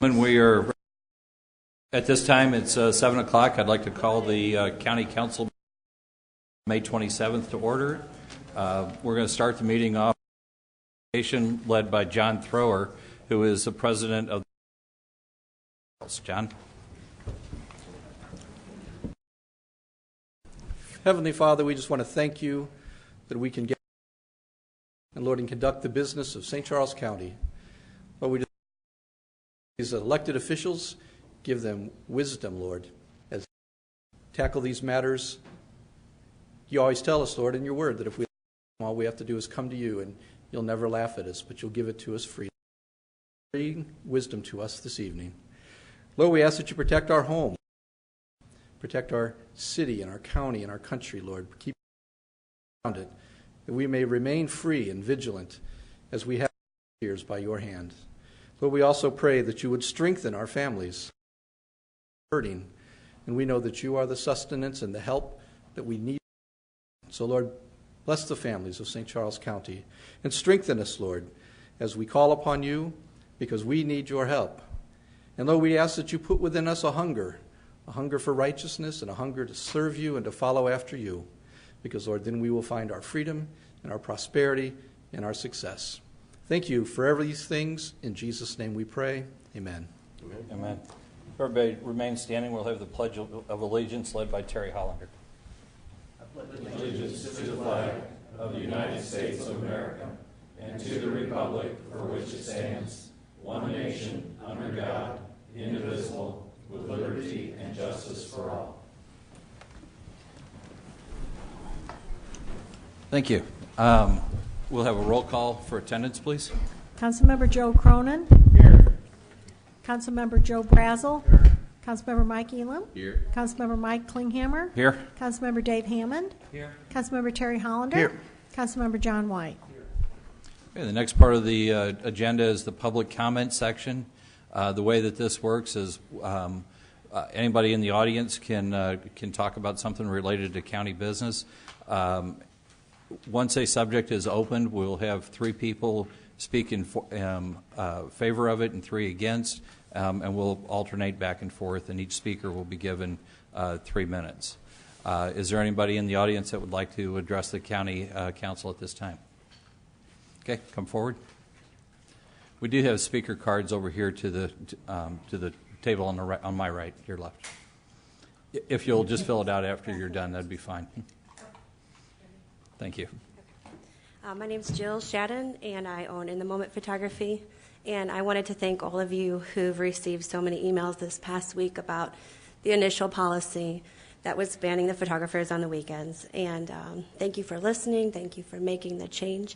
When we are at this time, it's 7 o'clock. I'd like to call the County Council May 27th to order. We're going to start the meeting off led by John Thrower, who is the president of the John. Heavenly Father, we just want to thank you that we can get and Lord and conduct the business of St. Charles County. Lord, we just these elected officials, give them wisdom, Lord, as they tackle these matters. You always tell us, Lord, in your word that if we all we have to do is come to you, and you'll never laugh at us, but you'll give it to us free. Bring wisdom to us this evening. Lord, we ask that you protect our home, protect our city and our county and our country, Lord. Keep around it, that we may remain free and vigilant as we have years by your hand. Lord, we also pray that you would strengthen our families, hurting, and we know that you are the sustenance and the help that we need. So, Lord, bless the families of St. Charles County and strengthen us, Lord, as we call upon you, because we need your help. And Lord, we ask that you put within us a hunger for righteousness and a hunger to serve you and to follow after you, because, Lord, then we will find our freedom and our prosperity and our success. Thank you for every these things. In Jesus' name we pray. Amen. Amen. Amen. If everybody remain standing, we'll have the Pledge of Allegiance led by Terry Hollander. I pledge allegiance to the flag of the United States of America and to the republic for which it stands, one nation, under God, indivisible, with liberty and justice for all. Thank you. We'll have a roll call for attendance, please. Councilmember Joe Cronin. Here. Councilmember Joe Brazel. Here. Councilmember Mike Elam. Here. Councilmember Mike Klinghammer. Here. Councilmember Dave Hammond. Here. Councilmember Terry Hollander. Here. Councilmember John White. Okay, the next part of the agenda is the public comment section. The way that this works is anybody in the audience can talk about something related to county business. Once a subject is opened, we'll have 3 people speak in favor of it and 3 against, and we'll alternate back and forth, and each speaker will be given 3 minutes. Is there anybody in the audience that would like to address the county council at this time? Okay, come forward. We do have speaker cards over here to the table on the right, on my right, your left. If you'll just fill it out after you're done, that'd be fine. Thank you. My name is Jill Shadden, and I own In the Moment Photography. And I wanted to thank all of you who've received so many emails this past week about the initial policy that was banning the photographers on the weekends. And thank you for listening. Thank you for making the change.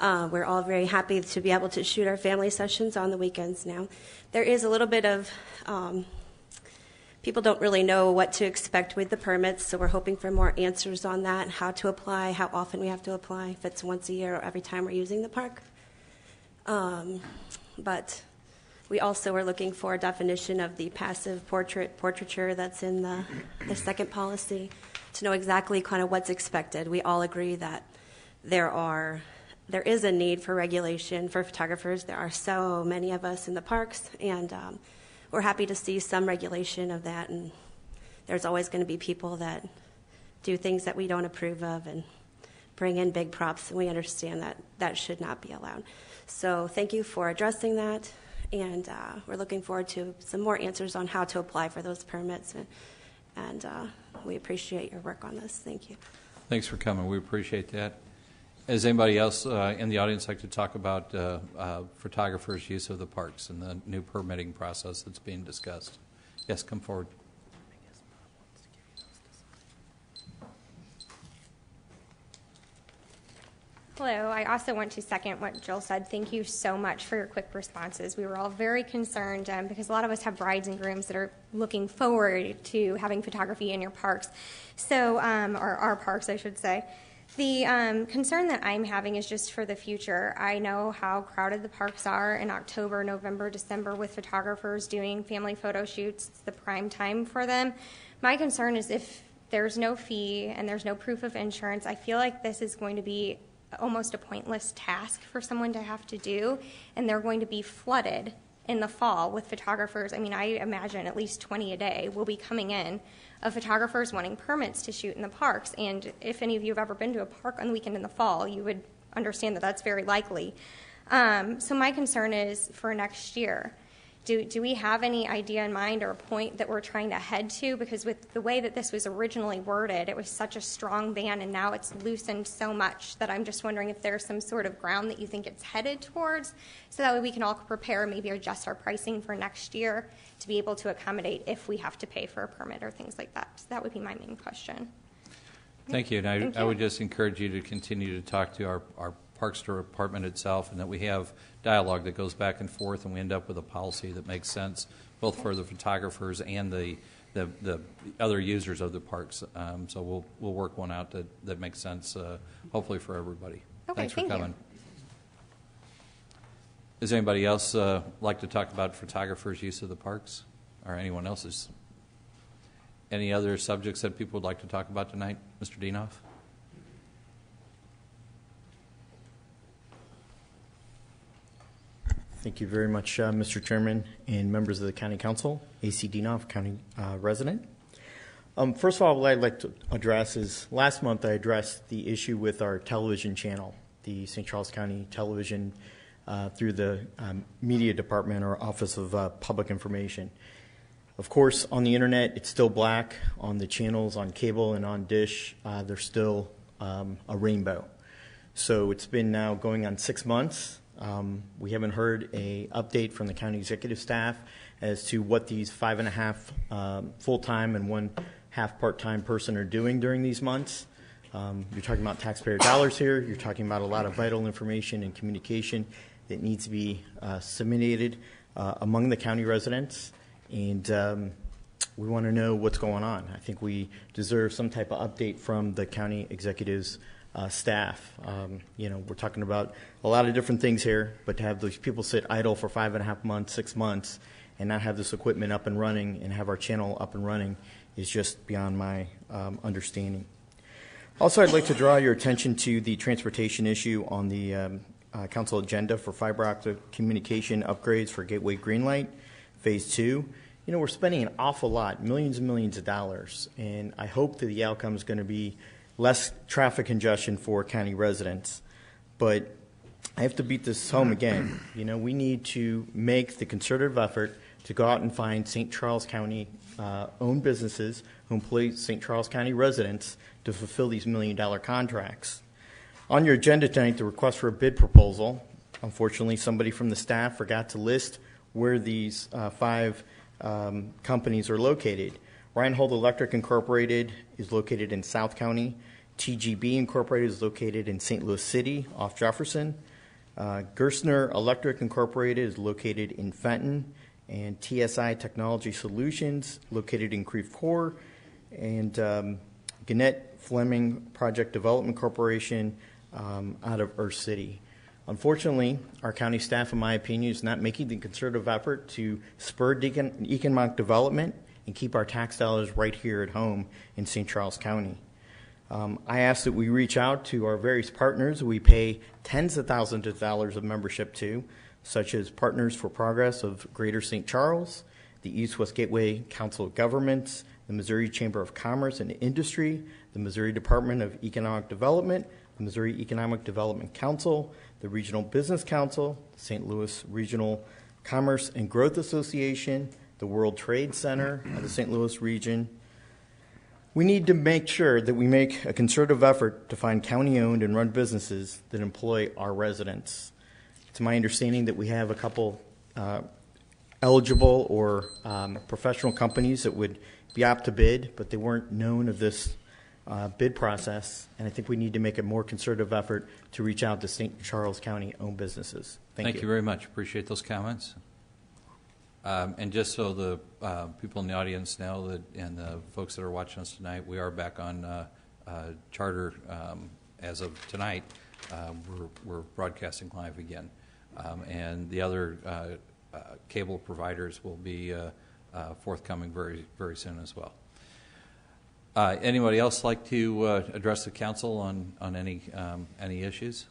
We're all very happy to be able to shoot our family sessions on the weekends now. There is a little bit of people don't really know what to expect with the permits, so we're hoping for more answers on that, how to apply, how often we have to apply, if it's once a year or every time we're using the park. But we also are looking for a definition of the passive portraiture that's in the second policy to know exactly kind of what's expected. We all agree that there is a need for regulation for photographers. There are so many of us in the parks, and we're happy to see some regulation of that. And there's always going to be people that do things that we don't approve of and bring in big props, and we understand that that should not be allowed. So thank you for addressing that, and we're looking forward to some more answers on how to apply for those permits, and we appreciate your work on this. Thank you. Thanks for coming. We appreciate that. Does anybody else in the audience like to talk about photographers' use of the parks and the new permitting process that's being discussed? Yes, come forward. Hello. I also want to second what Jill said. Thank you so much for your quick responses. We were all very concerned because a lot of us have brides and grooms that are looking forward to having photography in your parks, so or our parks, I should say. The concern that I'm having is just for the future. I know how crowded the parks are in October, November, December with photographers doing family photo shoots. It's the prime time for them. My concern is if there's no fee and there's no proof of insurance, I feel like this is going to be almost a pointless task for someone to have to do, and they're going to be flooded in the fall with photographers. I mean, I imagine at least 20 a day will be coming in of photographers wanting permits to shoot in the parks. And if any of you have ever been to a park on the weekend in the fall, you would understand that that's very likely. So my concern is for next year. Do we have any idea in mind or a point that we're trying to head to? Because with the way that this was originally worded, it was such a strong ban, and now it's loosened so much that I'm just wondering if there's some sort of ground that you think it's headed towards, so that way we can all prepare, maybe adjust our pricing for next year to be able to accommodate if we have to pay for a permit or things like that. So that would be my main question. Thank you. And Thank I you. would just encourage you to continue to talk to our Parks Department itself, and that we have dialogue that goes back and forth, and we end up with a policy that makes sense both for the photographers and the other users of the parks. So we'll work one out that makes sense, hopefully for everybody. Okay, Thanks for thank you. coming. Does anybody else like to talk about photographers' use of the parks, or anyone else's? Any other subjects that people would like to talk about tonight? Mr. Dienoff? Thank you very much, Mr. Chairman and members of the County Council. A.C. Dienoff, County resident. First of all, what I'd like to address is last month I addressed the issue with our television channel, the St. Charles County Television, through the Media Department or Office of Public Information. Of course, on the internet, it's still black. On the channels, on cable and on dish, there's still a rainbow. So it's been now going on 6 months. We haven't heard an update from the county executive staff as to what these 5.5 full-time and 1.5 part-time person are doing during these months. You're talking about taxpayer dollars here. You're talking about a lot of vital information and communication that needs to be disseminated among the county residents. And we want to know what's going on. I think we deserve some type of update from the county executive's staff. We're talking about a lot of different things here, but to have those people sit idle for 5.5 months, 6 months, and not have this equipment up and running and have our channel up and running is just beyond my understanding. Also, I'd like to draw your attention to the transportation issue on the council agenda for fiber optic communication upgrades for Gateway Greenlight Phase 2. We're spending an awful lot, millions and millions of dollars, and I hope that the outcome is going to be less traffic congestion for county residents. But I have to beat this home again. We need to make the concerted effort to go out and find St. Charles County owned businesses who employ St. Charles County residents to fulfill these $1 million contracts. On your agenda tonight, the request for a bid proposal. Unfortunately, somebody from the staff forgot to list where these 5 companies are located. Reinhold Electric Incorporated is located in South County. TGB Incorporated is located in St. Louis City off Jefferson. Gerstner Electric Incorporated is located in Fenton. And TSI Technology Solutions located in Creve Coeur. And Gannett Fleming Project Development Corporation out of Earth City. Unfortunately, our county staff, in my opinion, is not making the concerted effort to spur economic development and keep our tax dollars right here at home in St. Charles County. I ask that we reach out to our various partners we pay tens of thousands of dollars of membership to, such as Partners for Progress of Greater St. Charles, the East-West Gateway Council of Governments, the Missouri Chamber of Commerce and Industry, the Missouri Department of Economic Development, the Missouri Economic Development Council, the Regional Business Council, St. Louis Regional Commerce and Growth Association, the World Trade Center of the St. Louis region. We need to make sure that we make a concerted effort to find county-owned and run businesses that employ our residents. It's my understanding that we have a couple eligible or professional companies that would be apt to bid, but they weren't known of this bid process, and I think we need to make a more concerted effort to reach out to St. Charles County-owned businesses. Thank you very much. Appreciate those comments. And just so the people in the audience know that, and the folks that are watching us tonight, we are back on Charter as of tonight. We're broadcasting live again, and the other cable providers will be forthcoming very, very soon as well. Anybody else like to address the council on any issues?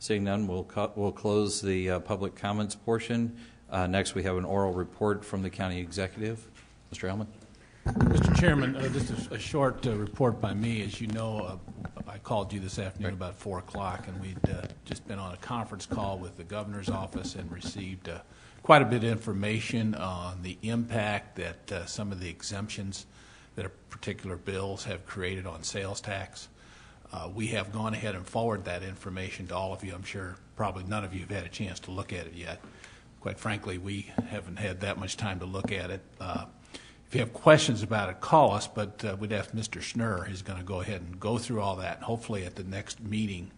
Seeing none, we'll close the public comments portion. Next, we have an oral report from the county executive. Mr. Hellman. Mr. Chairman, just a short report by me. As you know, I called you this afternoon about 4 o'clock, and we'd just been on a conference call with the governor's office and received quite a bit of information on the impact that some of the exemptions that are particular bills have created on sales tax. We have gone ahead and forwarded that information to all of you. I'm sure probably none of you have had a chance to look at it yet. Quite frankly, we haven't had that much time to look at it. If you have questions about it, call us, but we'd ask Mr. Schnurr. He's going to go ahead and go through all that. And hopefully at the next meeting,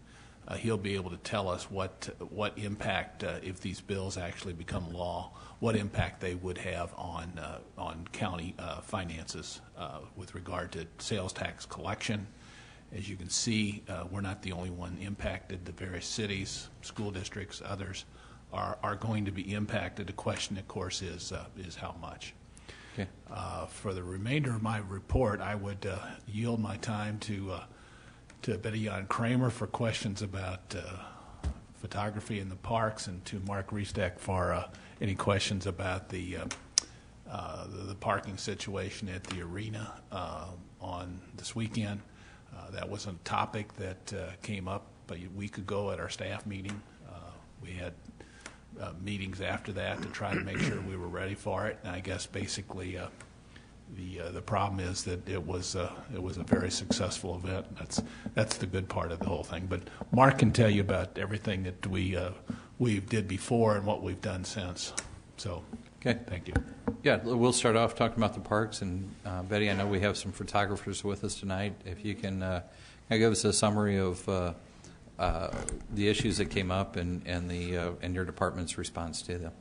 he'll be able to tell us what impact, if these bills actually become law, what impact they would have on county finances with regard to sales tax collection. As you can see, we're not the only one impacted. The various cities, school districts, others are going to be impacted. The question, of course, is how much. Okay. For the remainder of my report, I would yield my time to Betty Jan Kramer for questions about photography in the parks, and to Mark Riestek for any questions about the parking situation at the arena on this weekend. That was a topic that came up a week ago at our staff meeting. We had meetings after that to try to make sure we were ready for it. And I guess basically the problem is that it was a very successful event. That's the good part of the whole thing. But Mark can tell you about everything that we did before and what we've done since. So, okay, thank you. Yeah, we'll start off talking about the parks. And Betty, I know we have some photographers with us tonight. If you can give us a summary of the issues that came up and your department's response to them.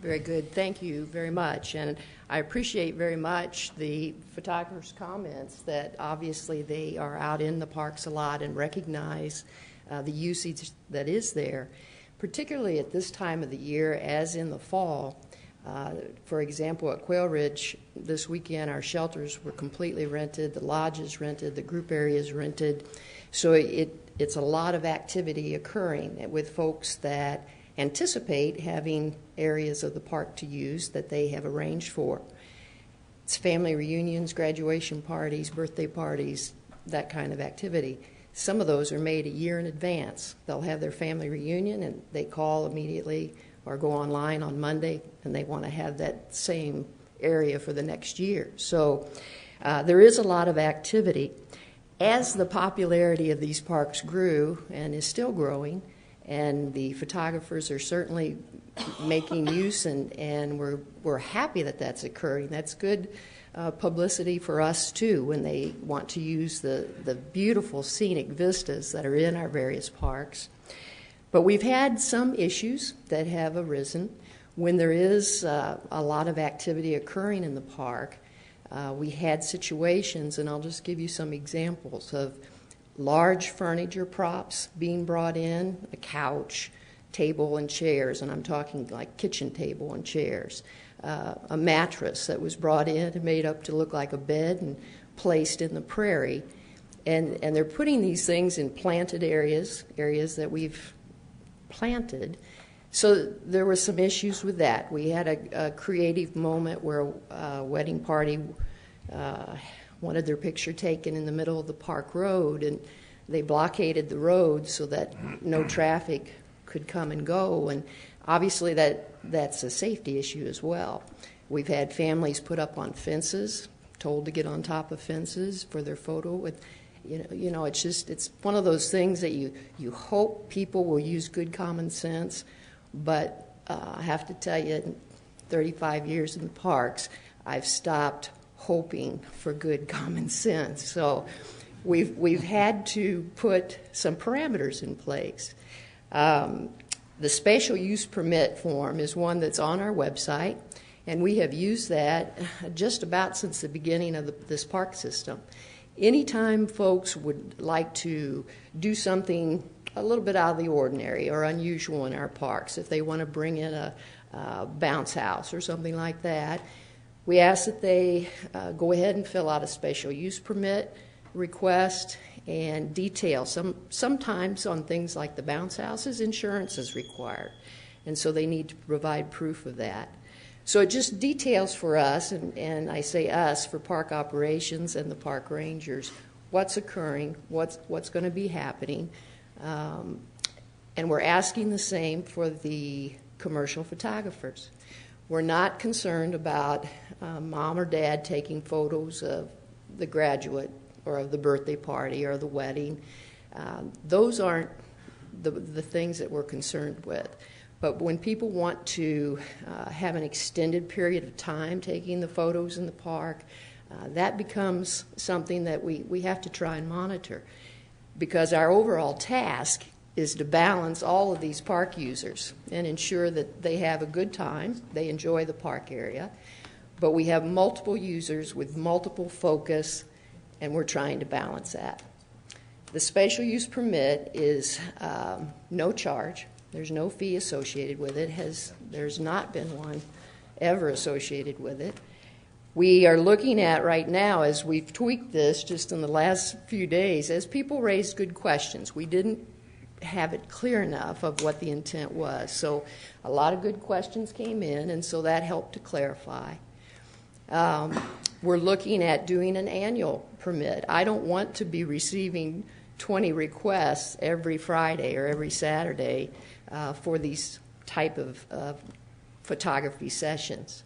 Very good. Thank you very much. And I appreciate very much the photographers' comments that obviously they are out in the parks a lot and recognize the usage that is there, particularly at this time of the year as in the fall. For example, at Quail Ridge this weekend, our shelters were completely rented, the lodges rented, the group areas rented. So it's a lot of activity occurring with folks that anticipate having areas of the park to use that they have arranged for. It's family reunions, graduation parties, birthday parties, that kind of activity. Some of those are made a year in advance. They'll have their family reunion and they call immediately or go online on Monday, and they want to have that same area for the next year. So there is a lot of activity. As the popularity of these parks grew and is still growing, and the photographers are certainly making use, and we're happy that that's occurring. That's good publicity for us, too, when they want to use the beautiful scenic vistas that are in our various parks. But we've had some issues that have arisen when there is a lot of activity occurring in the park. We had situations, and I'll just give you some examples of large furniture props being brought in, a couch, table and chairs, and I'm talking like kitchen table and chairs, a mattress that was brought in and made up to look like a bed and placed in the prairie. And they're putting these things in planted areas that we've planted. So there were some issues with that. We had a creative moment where a wedding party wanted their picture taken in the middle of the park road, and they blockaded the road so that no traffic could come and go. And obviously that's a safety issue as well. We've had families put up on fences, told to get on top of fences for their photo with. You know, it's one of those things that you hope people will use good common sense, but I have to tell you, in 35 years in the parks, I've stopped hoping for good common sense. So we've had to put some parameters in place. The special use permit form is one that's on our website, and we have used that just about since the beginning of this park system. Anytime folks would like to do something a little bit out of the ordinary or unusual in our parks, if they want to bring in a bounce house or something like that, we ask that they go ahead and fill out a special use permit request, and details. Sometimes on things like the bounce houses, insurance is required, and so they need to provide proof of that. So it just details for us, and I say us for park operations and the park rangers, what's occurring, what's going to be happening, and we're asking the same for the commercial photographers. We're not concerned about mom or dad taking photos of the graduate or of the birthday party or the wedding. Those aren't the things that we're concerned with. But when people want to have an extended period of time taking the photos in the park, that becomes something that we have to try and monitor, because our overall task is to balance all of these park users and ensure that they have a good time, they enjoy the park area, but we have multiple users with multiple focus, and we're trying to balance that. The special use permit is no charge. There's no fee associated with it. There's not been one ever associated with it. We are looking at right now, as we've tweaked this just in the last few days, as people raised good questions. We didn't have it clear enough of what the intent was. So a lot of good questions came in, and so that helped to clarify. We're looking at doing an annual permit. I don't want to be receiving 20 requests every Friday or every Saturday for these type of photography sessions.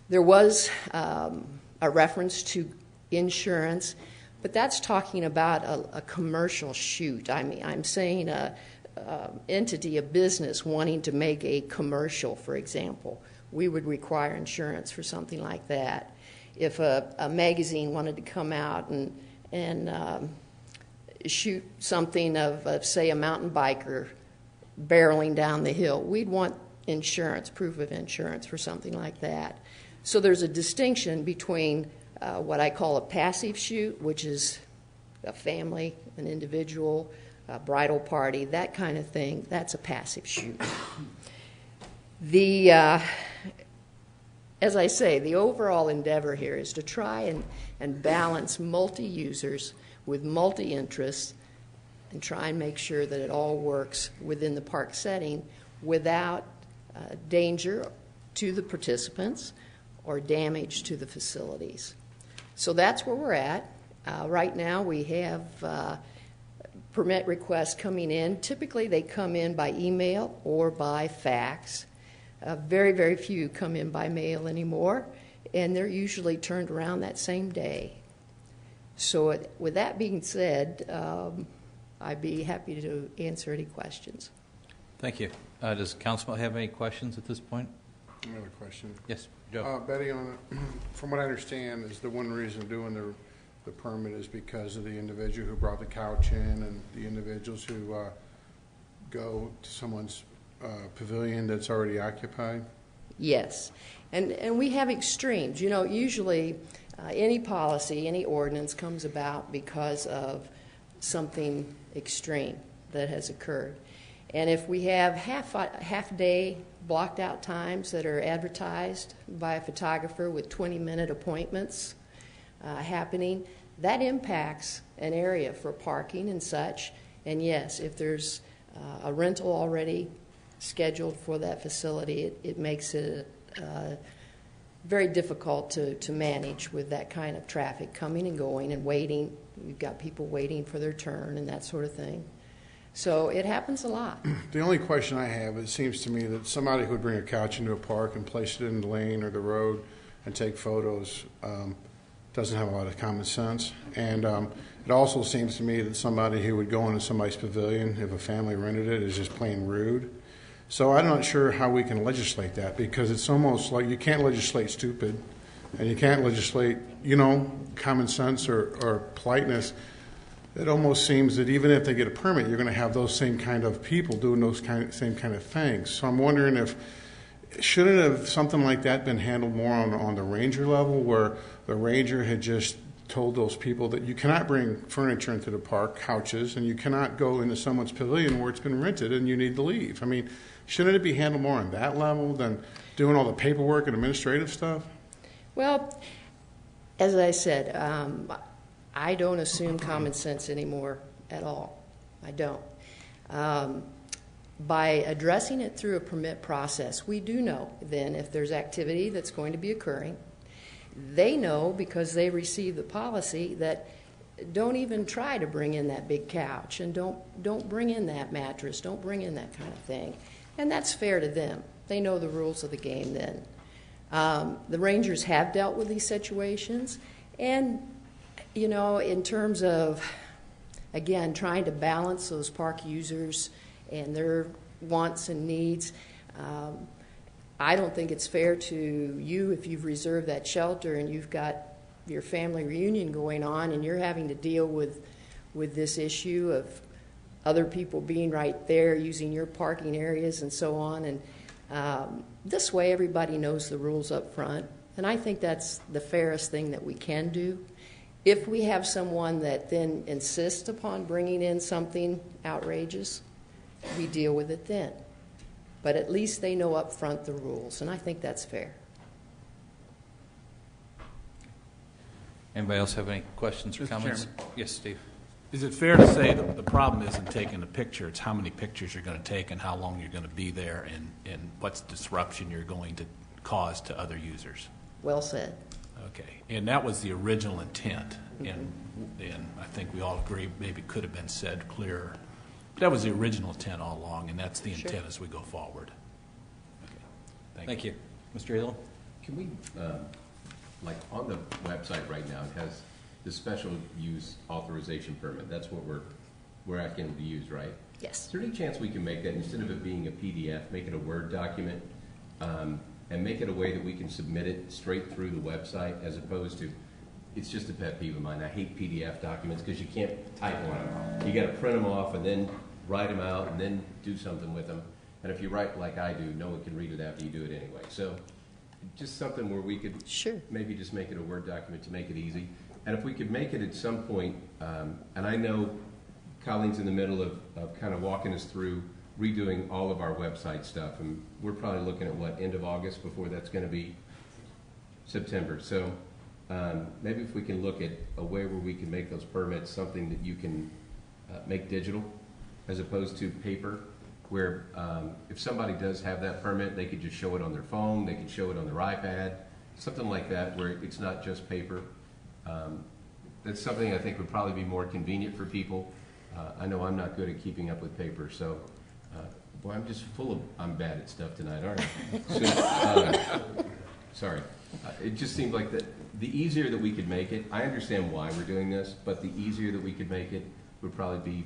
There was a reference to insurance, but that's talking about a commercial shoot. I mean, I'm saying a entity, a business wanting to make a commercial, for example. We would require insurance for something like that. If a magazine wanted to come out and shoot something of, say, a mountain biker barreling down the hill, we'd want insurance, proof of insurance for something like that. So there's a distinction between what I call a passive shoot, which is a family, an individual, a bridal party, that kind of thing. That's a passive shoot. As I say, the overall endeavor here is to try and balance multi-users with multi-interests and try and make sure that it all works within the park setting without danger to the participants or damage to the facilities. So that's where we're at. Right now we have permit requests coming in. Typically they come in by email or by fax. Very, very few come in by mail anymore, and they're usually turned around that same day. So with that being said, I'd be happy to answer any questions. Thank you. Does council have any questions at this point? I have a question. Yes, Joe. Betty, from what I understand, is the one reason doing the permit is because of the individual who brought the couch in and the individuals who go to someone's pavilion that's already occupied? Yes. And we have extremes. You know, usually any policy, any ordinance comes about because of something extreme that has occurred. And if we have half-day blocked out times that are advertised by a photographer with 20-minute appointments happening, that impacts an area for parking and such. And yes, if there's a rental already scheduled for that facility, it makes it very difficult to manage with that kind of traffic coming and going and waiting. We've got people waiting for their turn and that sort of thing. So it happens a lot. The only question I have, it seems to me that somebody who would bring a couch into a park and place it in the lane or the road and take photos doesn't have a lot of common sense. And it also seems to me that somebody who would go into somebody's pavilion, if a family rented it, is just plain rude. So I'm not sure how we can legislate that, because it's almost like you can't legislate stupid and you can't legislate, common sense or politeness. It almost seems that even if they get a permit, you're going to have those same kind of people doing those same kind of things. So I'm wondering shouldn't have something like that been handled more on the ranger level, where the ranger had just told those people that you cannot bring furniture into the park, couches, and you cannot go into someone's pavilion where it's been rented and you need to leave. I mean, shouldn't it be handled more on that level than doing all the paperwork and administrative stuff? Well, as I said, I don't assume common sense anymore at all. I don't. By addressing it through a permit process, we do know then if there's activity that's going to be occurring. They know because they receive the policy that don't even try to bring in that big couch and don't bring in that mattress, don't bring in that kind of thing. And that's fair to them. They know the rules of the game then. The Rangers have dealt with these situations, and in terms of, again, trying to balance those park users and their wants and needs, I don't think it's fair to you if you've reserved that shelter and you've got your family reunion going on and you're having to deal with this issue of other people being right there using your parking areas and so on. And this way everybody knows the rules up front. And I think that's the fairest thing that we can do. If we have someone that then insists upon bringing in something outrageous, we deal with it then. But at least they know up front the rules, and I think that's fair. Anybody else have any questions or Mr. comments? Chairman. Yes, Steve. Is it fair to say that the problem isn't taking a picture, it's how many pictures you're going to take and how long you're going to be there and what's disruption you're going to cause to other users? Well said. Okay, and that was the original intent, and I think we all agree maybe could have been said clearer. But that was the original intent all along, and that's the intent as we go forward. Okay. Thank you. Mr. Elam? Can we, like on the website right now, it has the special use authorization permit. That's what we're asking them to use, right? Yes. Is there any chance we can make that, instead of it being a PDF, make it a Word document, and make it a way that we can submit it straight through the website, as opposed to, it's just a pet peeve of mine. I hate PDF documents because you can't type on them. You got to print them off and then write them out and then do something with them. And if you write like I do, no one can read it after you do it anyway. So just something where we could maybe just make it a Word document to make it easy. And if we could make it at some point, and I know Colleen's in the middle of kind of walking us through redoing all of our website stuff, and we're probably looking at what, end of August before that's going to be September. So maybe if we can look at a way where we can make those permits something that you can make digital as opposed to paper, where if somebody does have that permit, they could just show it on their phone, they could show it on their iPad, something like that, where it's not just paper. That's something I think would probably be more convenient for people. I know I'm not good at keeping up with paper, so boy, I'm just I'm bad at stuff tonight, aren't I? So, sorry. It just seemed like the easier that we could make it, I understand why we're doing this, but the easier that we could make it would probably be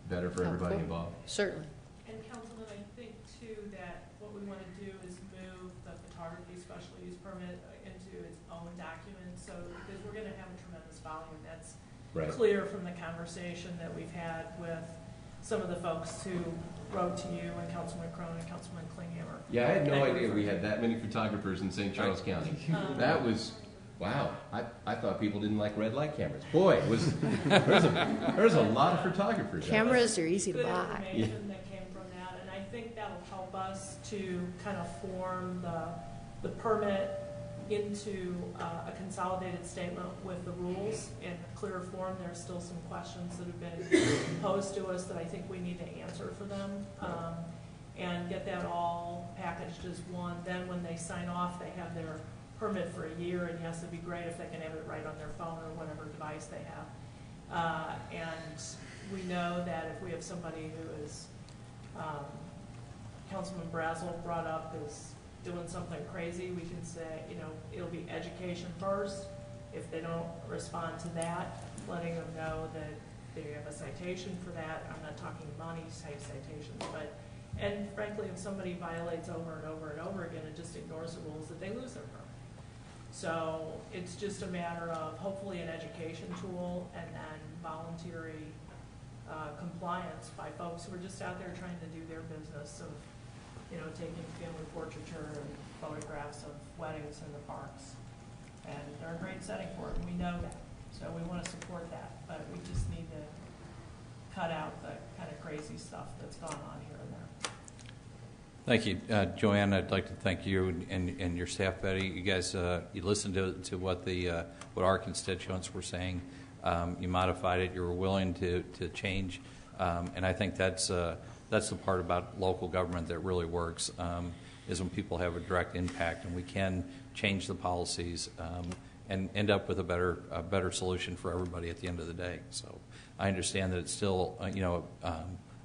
better for everybody involved. Certainly. And Councilman, I think too that what we want to do is move the photography special use permit into its own document, so because we're going to have a tremendous volume. That's clear from the conversation that we've had with some of the folks who wrote to you, and Councilman Crone and Councilman Klinghammer. Yeah, I had no idea we had that many photographers in St. Charles County. That was, wow. I thought people didn't like red light cameras. Boy, there's a lot of photographers. Cameras are easy to Good buy. information that came from that, and I think that'll help us to kind of form the permit into a consolidated statement with the rules in a clearer form. There's still some questions that have been posed to us that I think we need to answer for them, and get that all packaged as one. Then when they sign off, they have their permit for a year, and yes, it'd be great if they can have it right on their phone or whatever device they have. And we know that if we have somebody who is, Councilman Brazel brought up, is doing something crazy, we can say, it'll be education first. If they don't respond to that, letting them know that they have a citation for that. I'm not talking money type citations, and frankly, if somebody violates over and over and over again and just ignores the rules, that they lose their permit. So it's just a matter of hopefully an education tool and then voluntary compliance by folks who are just out there trying to do their business of taking family portraiture and photographs of weddings in the parks. And they're a great setting for it, and we know that. So we want to support that, but we just need to cut out the kind of crazy stuff that's gone on here and there. Thank you. Joanne, I'd like to thank you and your staff, Betty. You guys, you listened to what our constituents were saying. You modified it. You were willing to change, and I think that's the part about local government that really works. Is when people have a direct impact, and we can change the policies and end up with a better solution for everybody at the end of the day. So I understand that it's still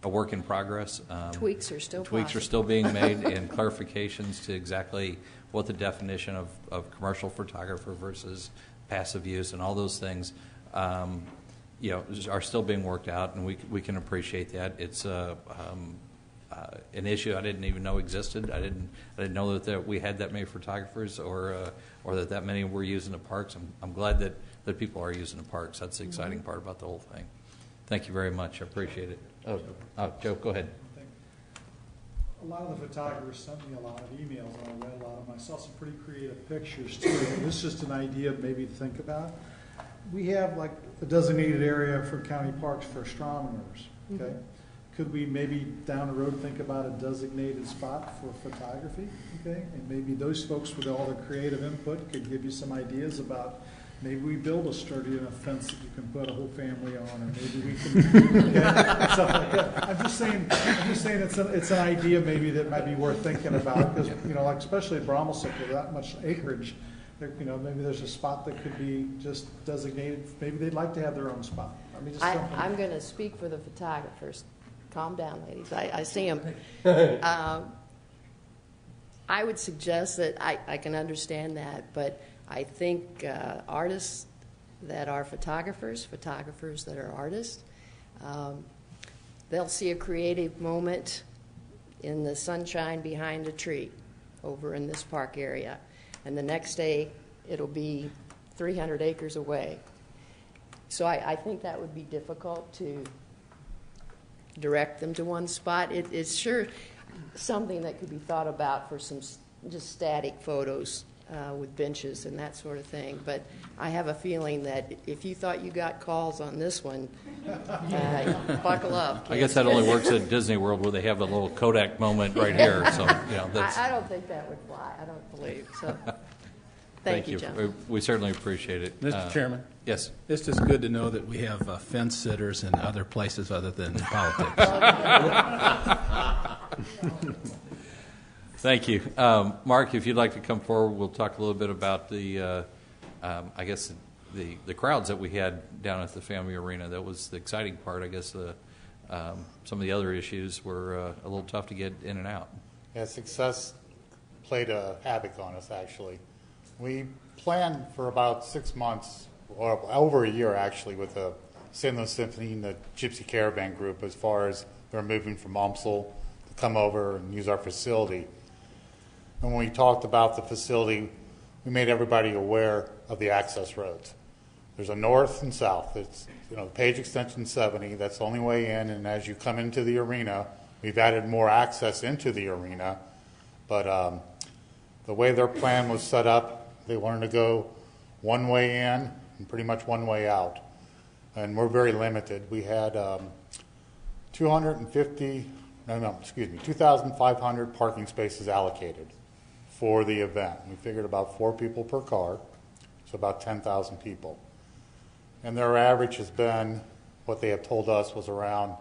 a work in progress. Tweaks are still tweaks are still being made, and clarifications to exactly what the definition of commercial photographer versus passive use and all those things are still being worked out, and we can appreciate that. It's an issue I didn't even know existed. I didn't know that we had that many photographers or that many were using the parks. I'm glad that people are using the parks. That's the exciting part about the whole thing. Thank you very much. I appreciate it. Joe, go ahead. A lot of the photographers sent me a lot of emails, and I read a lot of them. I saw some pretty creative pictures too. This is just an idea maybe to think about. We have like a designated area for county parks for astronomers. Okay. Could we maybe down the road think about a designated spot for photography? Okay, and maybe those folks with all the creative input could give you some ideas about maybe we build a sturdy enough fence that you can put a whole family on, or maybe we can stuff like that. I'm just saying it's an idea maybe that might be worth thinking about, because like especially at Bromelsick with that much acreage, maybe there's a spot that could be just designated. Maybe they'd like to have their own spot. I mean, I'm going to speak for the photographers. Calm down, ladies. I see them. I would suggest that I can understand that, but I think artists that are photographers that are artists, they'll see a creative moment in the sunshine behind a tree over in this park area, and the next day it'll be 300 acres away. So I think that would be difficult to direct them to one spot. It's sure something that could be thought about for some just static photos with benches and that sort of thing. But I have a feeling that if you thought you got calls on this one, buckle up. I guess that only works at Disney World where they have a little Kodak moment right here. So that's. I don't think that would fly. I don't believe so. Thank you, John. We certainly appreciate it. Mr. Chairman? Yes. It's just good to know that we have fence sitters in other places other than politics. Thank you. Mark, if you'd like to come forward, we'll talk a little bit about the crowds that we had down at the Family Arena. That was the exciting part. I guess some of the other issues were a little tough to get in and out. Yeah, success played a havoc on us, actually. We planned for about 6 months, or over a year actually, with the St. Louis Symphony and the Gypsy Caravan Group as far as they're moving from UMSL to come over and use our facility. And when we talked about the facility, we made everybody aware of the access roads. There's a north and south. It's Page Extension 70, that's the only way in, and as you come into the arena, we've added more access into the arena, but the way their plan was set up, they wanted to go one way in and pretty much one way out. And we're very limited. We had 2,500 parking spaces allocated for the event. We figured about 4 people per car, so about 10,000 people. And their average has been, what they have told us, was around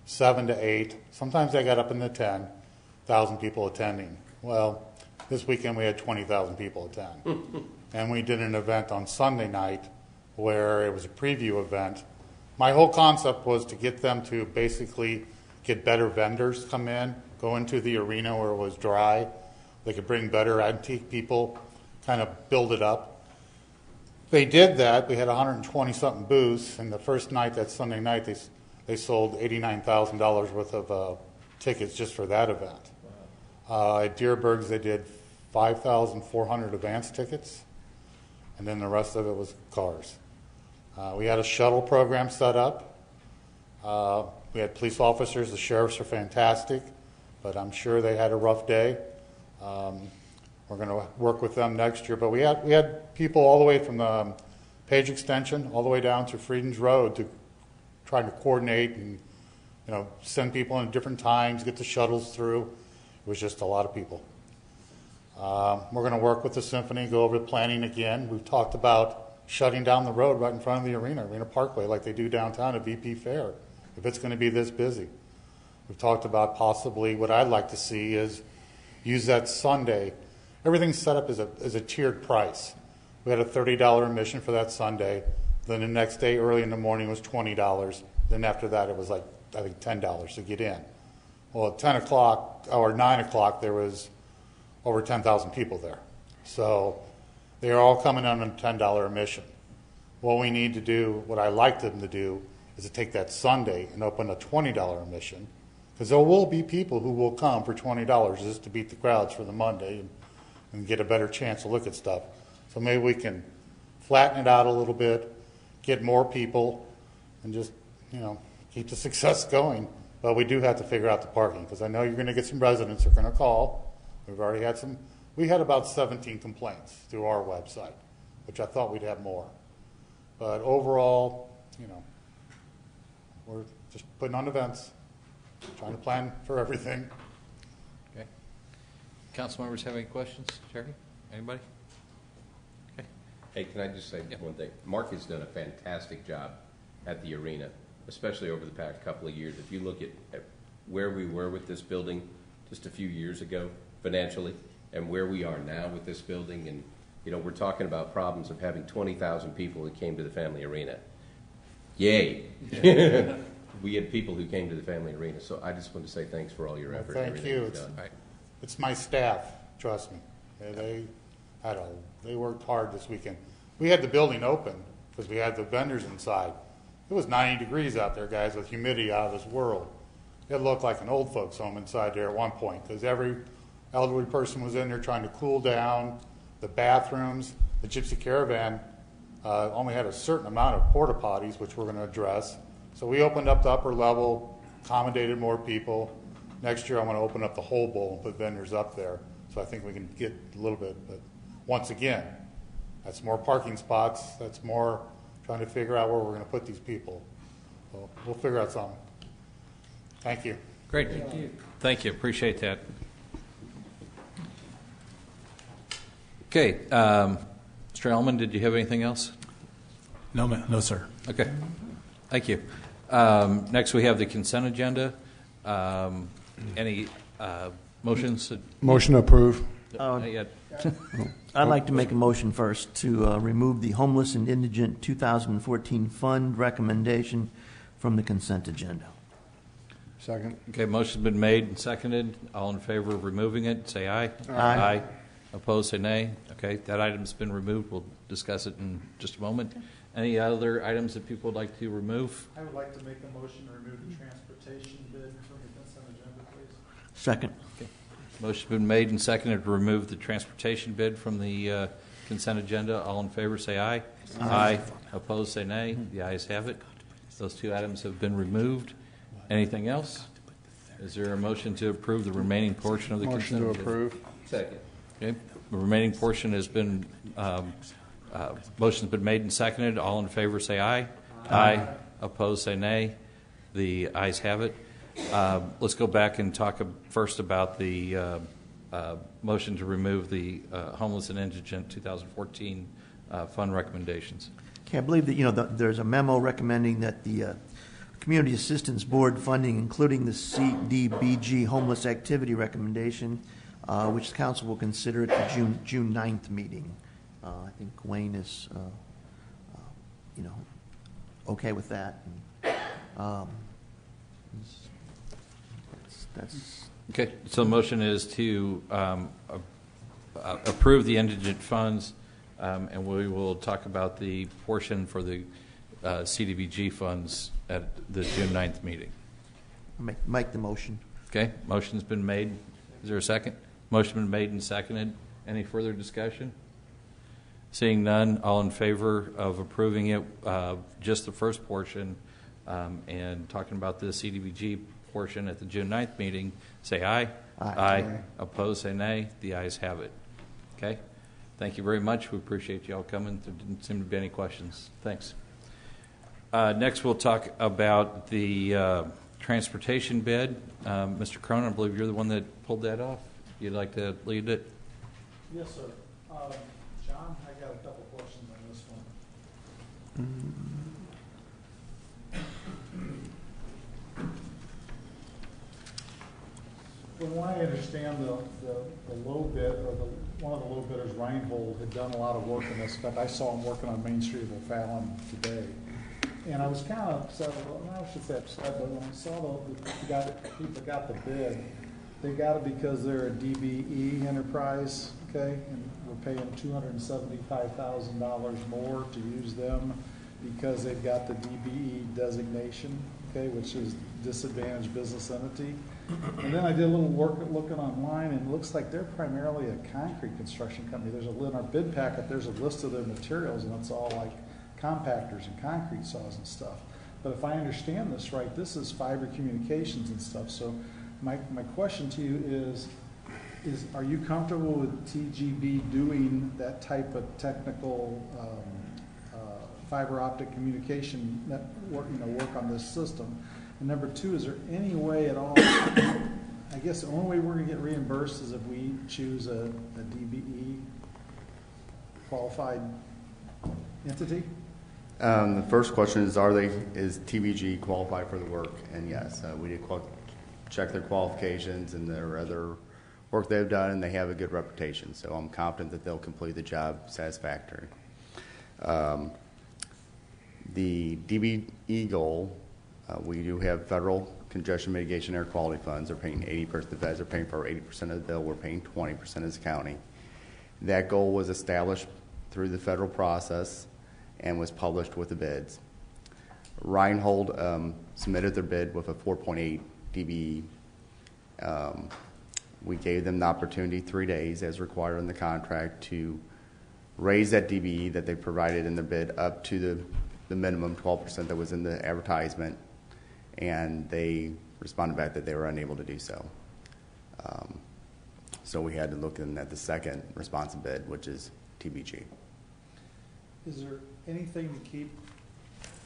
7 to 8. Sometimes they got up in the 10,000 people attending. Well, this weekend we had 20,000 people attend. And we did an event on Sunday night where it was a preview event. My whole concept was to get them to basically get better vendors come in, go into the arena where it was dry. They could bring better antique people, kind of build it up. They did that. We had 120-something booths, and the first night, that Sunday night, they sold $89,000 worth of tickets just for that event. At Deerberg's, they did 5,400 advance tickets, and then the rest of it was cars. We had a shuttle program set up. We had police officers. The sheriffs are fantastic, but I'm sure they had a rough day. We're going to work with them next year. But we had people all the way from the Page Extension all the way down to Freedom's Road to try to coordinate and send people in at different times, get the shuttles through. It was just a lot of people. We're going to work with the symphony, go over the planning again. We've talked about shutting down the road right in front of the Arena Parkway, like they do downtown at VP Fair, if it's going to be this busy. We've talked about possibly what I'd like to see is use that Sunday. Everything's set up as a tiered price. We had a $30 admission for that Sunday. Then the next day, early in the morning, was $20. Then after that, it was like, I think, $10 to get in. Well, at 10 o'clock or 9 o'clock, there was over 10,000 people there. So they are all coming on a $10 admission. What we need to do, what I like them to do, is to take that Sunday and open a $20 admission, because there will be people who will come for $20 just to beat the crowds for the Monday and get a better chance to look at stuff. So maybe we can flatten it out a little bit, get more people, and just, keep the success going. But we do have to figure out the parking, because I know you're going to get some residents who are going to call. We've already had some. We had about 17 complaints through our website, which I thought we'd have more. But overall, we're just putting on events, trying to plan for everything. Okay. Council members have any questions? Jerry? Anybody? Okay. Hey, can I just say one thing? Mark has done a fantastic job at the Arena, especially over the past couple of years. If you look at where we were with this building just a few years ago financially and where we are now with this building, and we're talking about problems of having 20,000 people who came to the Family Arena. Yay! We had people who came to the Family Arena, so I just want to say thanks for all your effort. Thank you. It's my staff, trust me. They worked hard this weekend. We had the building open because we had the vendors inside. It was 90 degrees out there, guys, with humidity out of this world. It looked like an old folks' home inside there at one point, because every elderly person was in there trying to cool down. The bathrooms, the Gypsy Caravan only had a certain amount of porta potties, which we're going to address. So we opened up the upper level, accommodated more people. Next year, I'm going to open up the whole bowl and put vendors up there. So I think we can get a little bit. But once again, that's more parking spots. That's more trying to figure out where we're going to put these people. So we'll figure out something. Thank you. Great. Thank you. Appreciate that. Okay. Mr. Ellman, did you have anything else? No, sir. Okay. Thank you. Next, we have the consent agenda. Any motions? Motion to approve. Not yet. I'd like to make a motion first to remove the Homeless and Indigent 2014 Fund recommendation from the consent agenda. Second. Okay, motion's been made and seconded. All in favor of removing it, say aye. Aye. Opposed, say nay. Okay, that item's been removed. We'll discuss it in just a moment. Any other items that people would like to remove? I would like to make a motion to remove the transportation bid from the consent agenda, please. Second. Okay. Motion's been made and seconded to remove the transportation bid from the consent agenda. All in favor, say aye. Aye. Opposed, say nay. The ayes have it. Those two items have been removed. Anything else? Is there a motion to approve the remaining portion of the consent agenda? Motion to approve. Second. Okay. The remaining portion has been, motion's been made and seconded. All in favor, say aye. Aye. Opposed, say nay. The ayes have it. Let's go back and talk first about the motion to remove the Homeless and Indigent 2014 fund recommendations. Okay, I believe that there's a memo recommending that the Community Assistance Board funding, including the CDBG homeless activity recommendation, which the council will consider at the June 9th meeting. I think Wayne is, okay with that. That's okay. So the motion is to approve the indigent funds, and we will talk about the portion for the CDBG funds at the June 9th meeting. Make the motion. Okay. Motion's been made. Is there a second? Motion been made and seconded. Any further discussion? Seeing none, all in favor of approving it, just the first portion, and talking about the CDBG portion at the June 9th meeting, say aye. Aye. Opposed, say nay. The ayes have it. Okay? Thank you very much. We appreciate you all coming. There didn't seem to be any questions. Thanks. Next, we'll talk about the transportation bid. Mr. Cronin, I believe you're the one that pulled that off. You'd like to lead it? Yes, sir. John, I got a couple questions on this one. From what I understand, the low bid, or one of the low bidders, Reinhold, had done a lot of work in this. In fact, I saw him working on Main Street of O'Fallon today. And I was kind of upset, well, I should say upset, but when I saw the people got the bid, they got it because they're a DBE enterprise, okay? And we're paying $275,000 more to use them because they've got the DBE designation, okay, which is disadvantaged business entity. And then I did a little work looking online, and it looks like they're primarily a concrete construction company. In our bid packet, there's a list of their materials, and it's all like compactors and concrete saws and stuff. But if I understand this right, this is fiber communications and stuff. So my question to you is are you comfortable with TGB doing that type of technical fiber optic communication network, work on this system? And number two, is there any way at all, I guess the only way we're going to get reimbursed is if we choose a DBE qualified entity? The first question is, is TBG qualified for the work? And yes, we did check their qualifications and their other work they've done, and they have a good reputation. So I'm confident that they'll complete the job satisfactorily. The DBE goal, we do have federal congestion mitigation air quality funds. They're paying 80%. The feds are paying for 80% of the bill. We're paying 20% as a county. That goal was established through the federal process and was published with the bids. Reinhold submitted their bid with a 4.8 dBE. We gave them the opportunity 3 days, as required in the contract, to raise that dBE that they provided in the bid up to the minimum 12% that was in the advertisement, and they responded back that they were unable to do so. So we had to look in at the second responsive bid, which is TBG. Is there anything to keep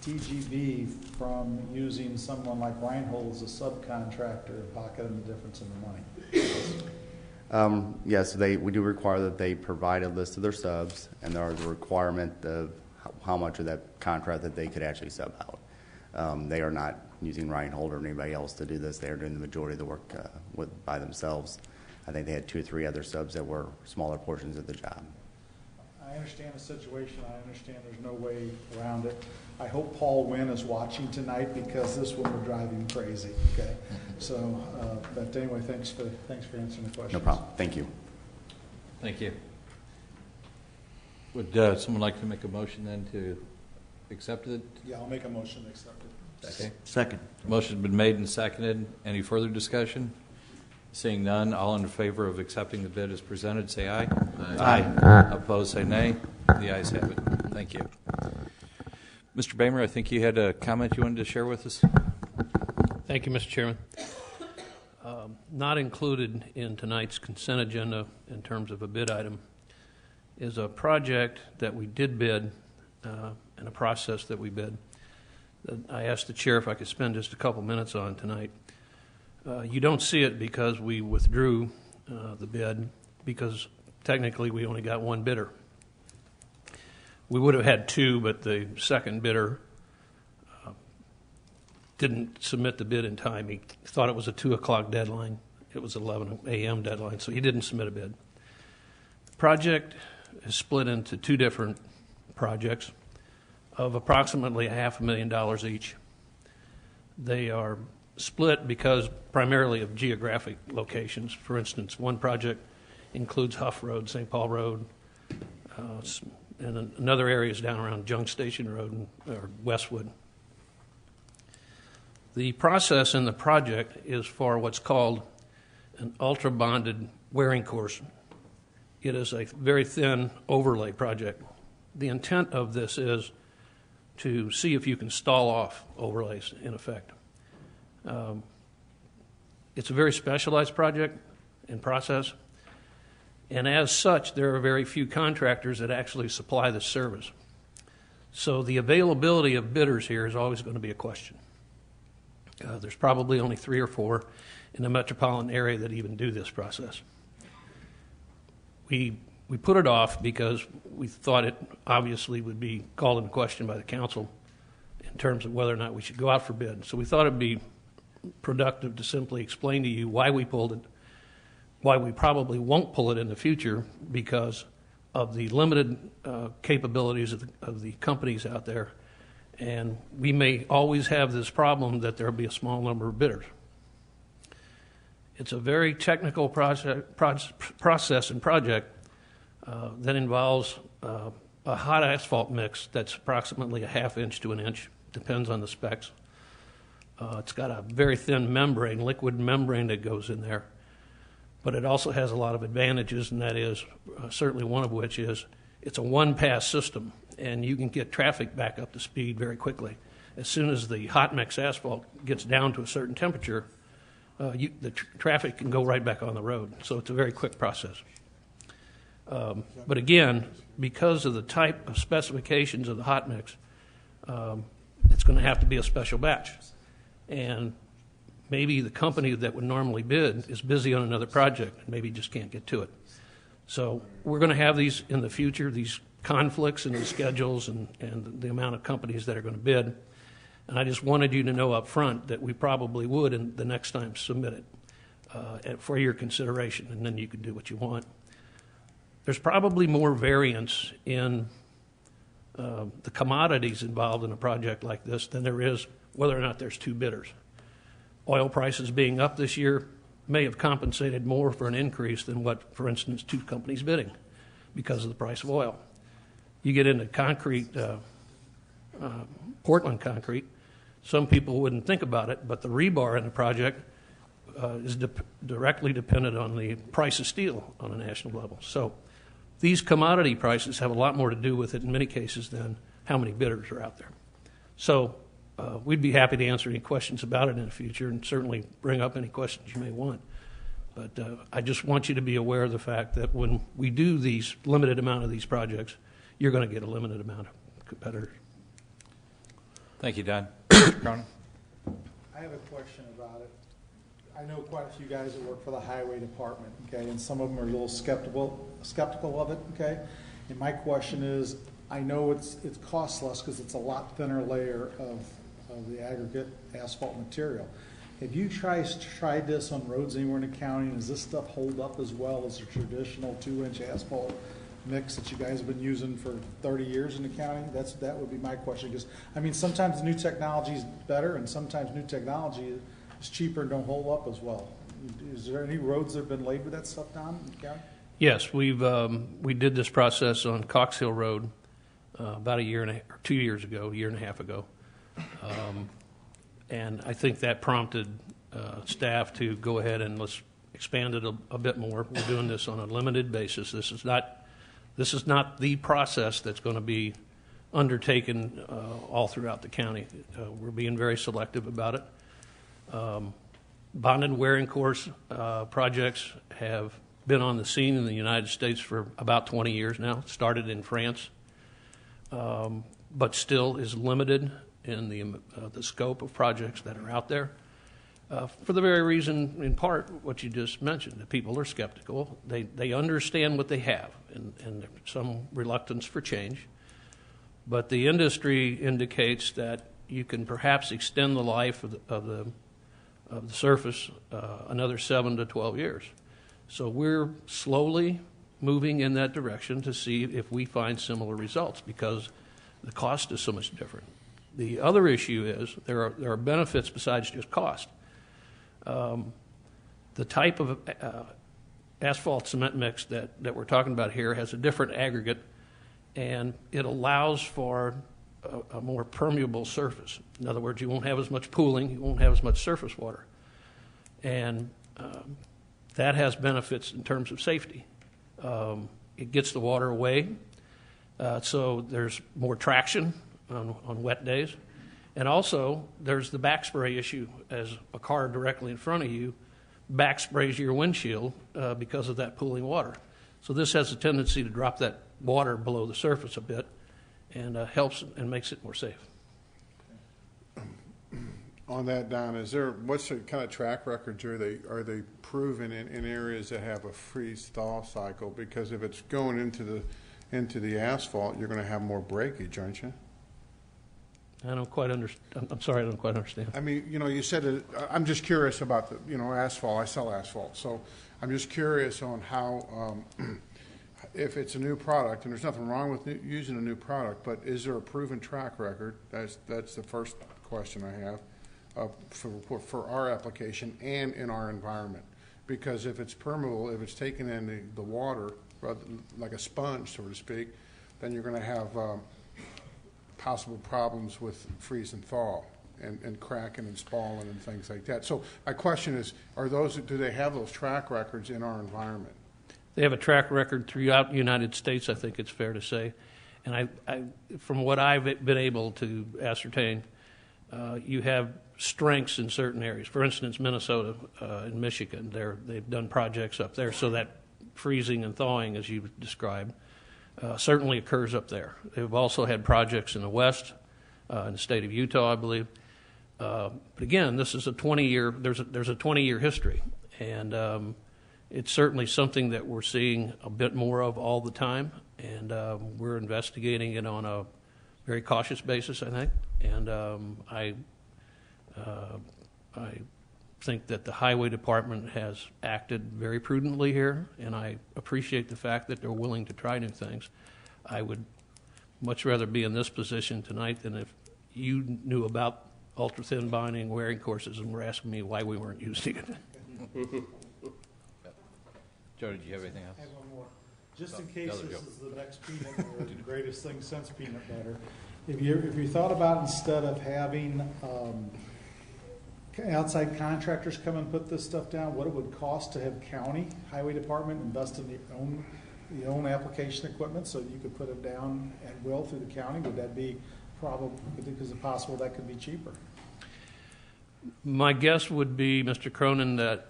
TGB from using someone like Reinhold as a subcontractor and pocketing the difference in the money? Yes, we do require that they provide a list of their subs, and there is a requirement of how much of that contract that they could actually sub out. They are not using Reinhold or anybody else to do this. They are doing the majority of the work by themselves. I think they had 2 or 3 other subs that were smaller portions of the job. I understand the situation. I understand there's no way around it. I hope Paul Wynn is watching tonight, because this one will drive him crazy. Okay, so but anyway, thanks for answering the question. No problem. Thank you. Thank you. Would someone like to make a motion then to accept it? Yeah, I'll make a motion to accept it. Okay. Second. Motion's been made and seconded. Any further discussion? Seeing none, all in favor of accepting the bid as presented, say aye. Aye. Opposed, say nay. The ayes have it. Thank you. Mr. Bamer, I think you had a comment you wanted to share with us. Thank you, Mr. Chairman. Not included in tonight's consent agenda in terms of a bid item is a project that we did bid and a process that we bid. I asked the chair if I could spend just a couple minutes on tonight. You don't see it because we withdrew the bid, because technically we only got one bidder. We would have had 2, but the second bidder didn't submit the bid in time. He thought it was a 2 o'clock deadline. It was 11 a.m. deadline, so he didn't submit a bid. The project is split into 2 different projects of approximately $500,000 each. They are split because primarily of geographic locations. For instance, one project includes Huff Road, St. Paul Road, and another area is down around Junk Station Road or Westwood. The process in the project is for what's called an ultra-bonded wearing course. It is a very thin overlay project. The intent of this is to see if you can stall off overlays in effect. It's a very specialized project and process, and as such, there are very few contractors that actually supply this service. So the availability of bidders here is always going to be a question. There's probably only 3 or 4 in the metropolitan area that even do this process. We We put it off because we thought it obviously would be called into question by the council in terms of whether or not we should go out for bid. So we thought it'd be productive to simply explain to you why we pulled it, why we probably won't pull it in the future because of the limited capabilities of the companies out there. And we may always have this problem that there will be a small number of bidders. It's a very technical process and project that involves a hot asphalt mix that's approximately a ½ inch to an inch, depends on the specs. It's got a very thin membrane, liquid membrane that goes in there. But it also has a lot of advantages, and that is certainly one of which is it's a one-pass system, and you can get traffic back up to speed very quickly. As soon as the hot mix asphalt gets down to a certain temperature, the traffic can go right back on the road. So it's a very quick process. But again, because of the type of specifications of the hot mix, it's going to have to be a special batch. And maybe the company that would normally bid is busy on another project and maybe just can't get to it. So we're going to have these in the future, these conflicts in the schedules and the amount of companies that are going to bid. And I just wanted you to know up front that we probably would in the next time submit it for your consideration, and then you can do what you want. There's probably more variance in the commodities involved in a project like this than there is whether or not there's two bidders. Oil prices being up this year may have compensated more for an increase than what, for instance, two companies bidding because of the price of oil. You get into concrete, Portland concrete, some people wouldn't think about it, but the rebar in the project is directly dependent on the price of steel on a national level. So these commodity prices have a lot more to do with it in many cases than how many bidders are out there. So we'd be happy to answer any questions about it in the future and certainly bring up any questions you may want. But I just want you to be aware of the fact that when we do these limited amount of these projects, you're going to get a limited amount of competitors. Thank you, Don. Mr. Cronin? I have a question about it. I know quite a few guys that work for the highway department, okay, and some of them are a little skeptical of it, okay? And my question is, I know it costs less because it's a lot thinner layer of the aggregate asphalt material. Have you tried this on roads anywhere in the county, and does this stuff hold up as well as the traditional 2-inch asphalt mix that you guys have been using for 30 years in the county? That would be my question, because I mean sometimes new technology is better and sometimes new technology is cheaper and don't hold up as well. Is there any roads that have been laid with that stuff down in the county? Yes, we did this process on Cox Hill Road about a year and 2 years ago, a year and a half ago. And I think that prompted staff to go ahead and let's expand it a bit more. We're doing this on a limited basis. This is not the process that's going to be undertaken all throughout the county. We're being very selective about it. Bonded wearing course projects have been on the scene in the United States for about 20 years now. It started in France, but still is limited in the scope of projects that are out there. For the very reason, in part, what you just mentioned, that people are skeptical. They understand what they have, and some reluctance for change. But the industry indicates that you can perhaps extend the life of the surface another 7 to 12 years. So we're slowly moving in that direction to see if we find similar results because the cost is so much different. The other issue is there are benefits besides just cost. The type of asphalt cement mix that we're talking about here has a different aggregate, and it allows for a more permeable surface. In other words, you won't have as much pooling, you won't have as much surface water. And that has benefits in terms of safety. It gets the water away, so there's more traction on wet days. And also, there's the back spray issue. As a car directly in front of you back sprays your windshield because of that pooling water. So this has a tendency to drop that water below the surface a bit and helps and makes it more safe. On that, Don, what's the kind of track records are they proven in areas that have a freeze-thaw cycle? Because if it's going into the asphalt, you're going to have more breakage, aren't you? I don't quite understand. I'm sorry, I don't quite understand. I mean, you said it, I'm just curious about the, asphalt. I sell asphalt, so I'm just curious on how, if it's a new product, and there's nothing wrong with using a new product, but is there a proven track record? That's the first question I have for our application and in our environment. Because if it's permeable, if it's taken in the water, like a sponge, so to speak, then you're going to have possible problems with freeze and thaw and cracking and spalling and things like that. So my question is, do they have those track records in our environment? They have a track record throughout the United States, I think it's fair to say. And I from what I've been able to ascertain, you have strengths in certain areas. For instance, Minnesota and Michigan, they've done projects up there, so that freezing and thawing, as you've described, certainly occurs up there. They've also had projects in the West, in the state of Utah, I believe. But again, this is a 20-year. There's a 20-year history, and it's certainly something that we're seeing a bit more of all the time. And we're investigating it on a very cautious basis, I think. And I think that the Highway Department has acted very prudently here, and I appreciate the fact that they're willing to try new things. I would much rather be in this position tonight than if you knew about ultra-thin bonding wearing courses and were asking me why we weren't using it. Joe, did you have anything else? I have one more. Just in case this is the next peanut butter, the greatest thing since peanut butter. If you thought about, instead of having outside contractors come and put this stuff down, what it would cost to have county highway department invest in the own application equipment so that you could put it down at will through the county? Would that be probably, because it's possible that could be cheaper? My guess would be, Mr. Cronin, that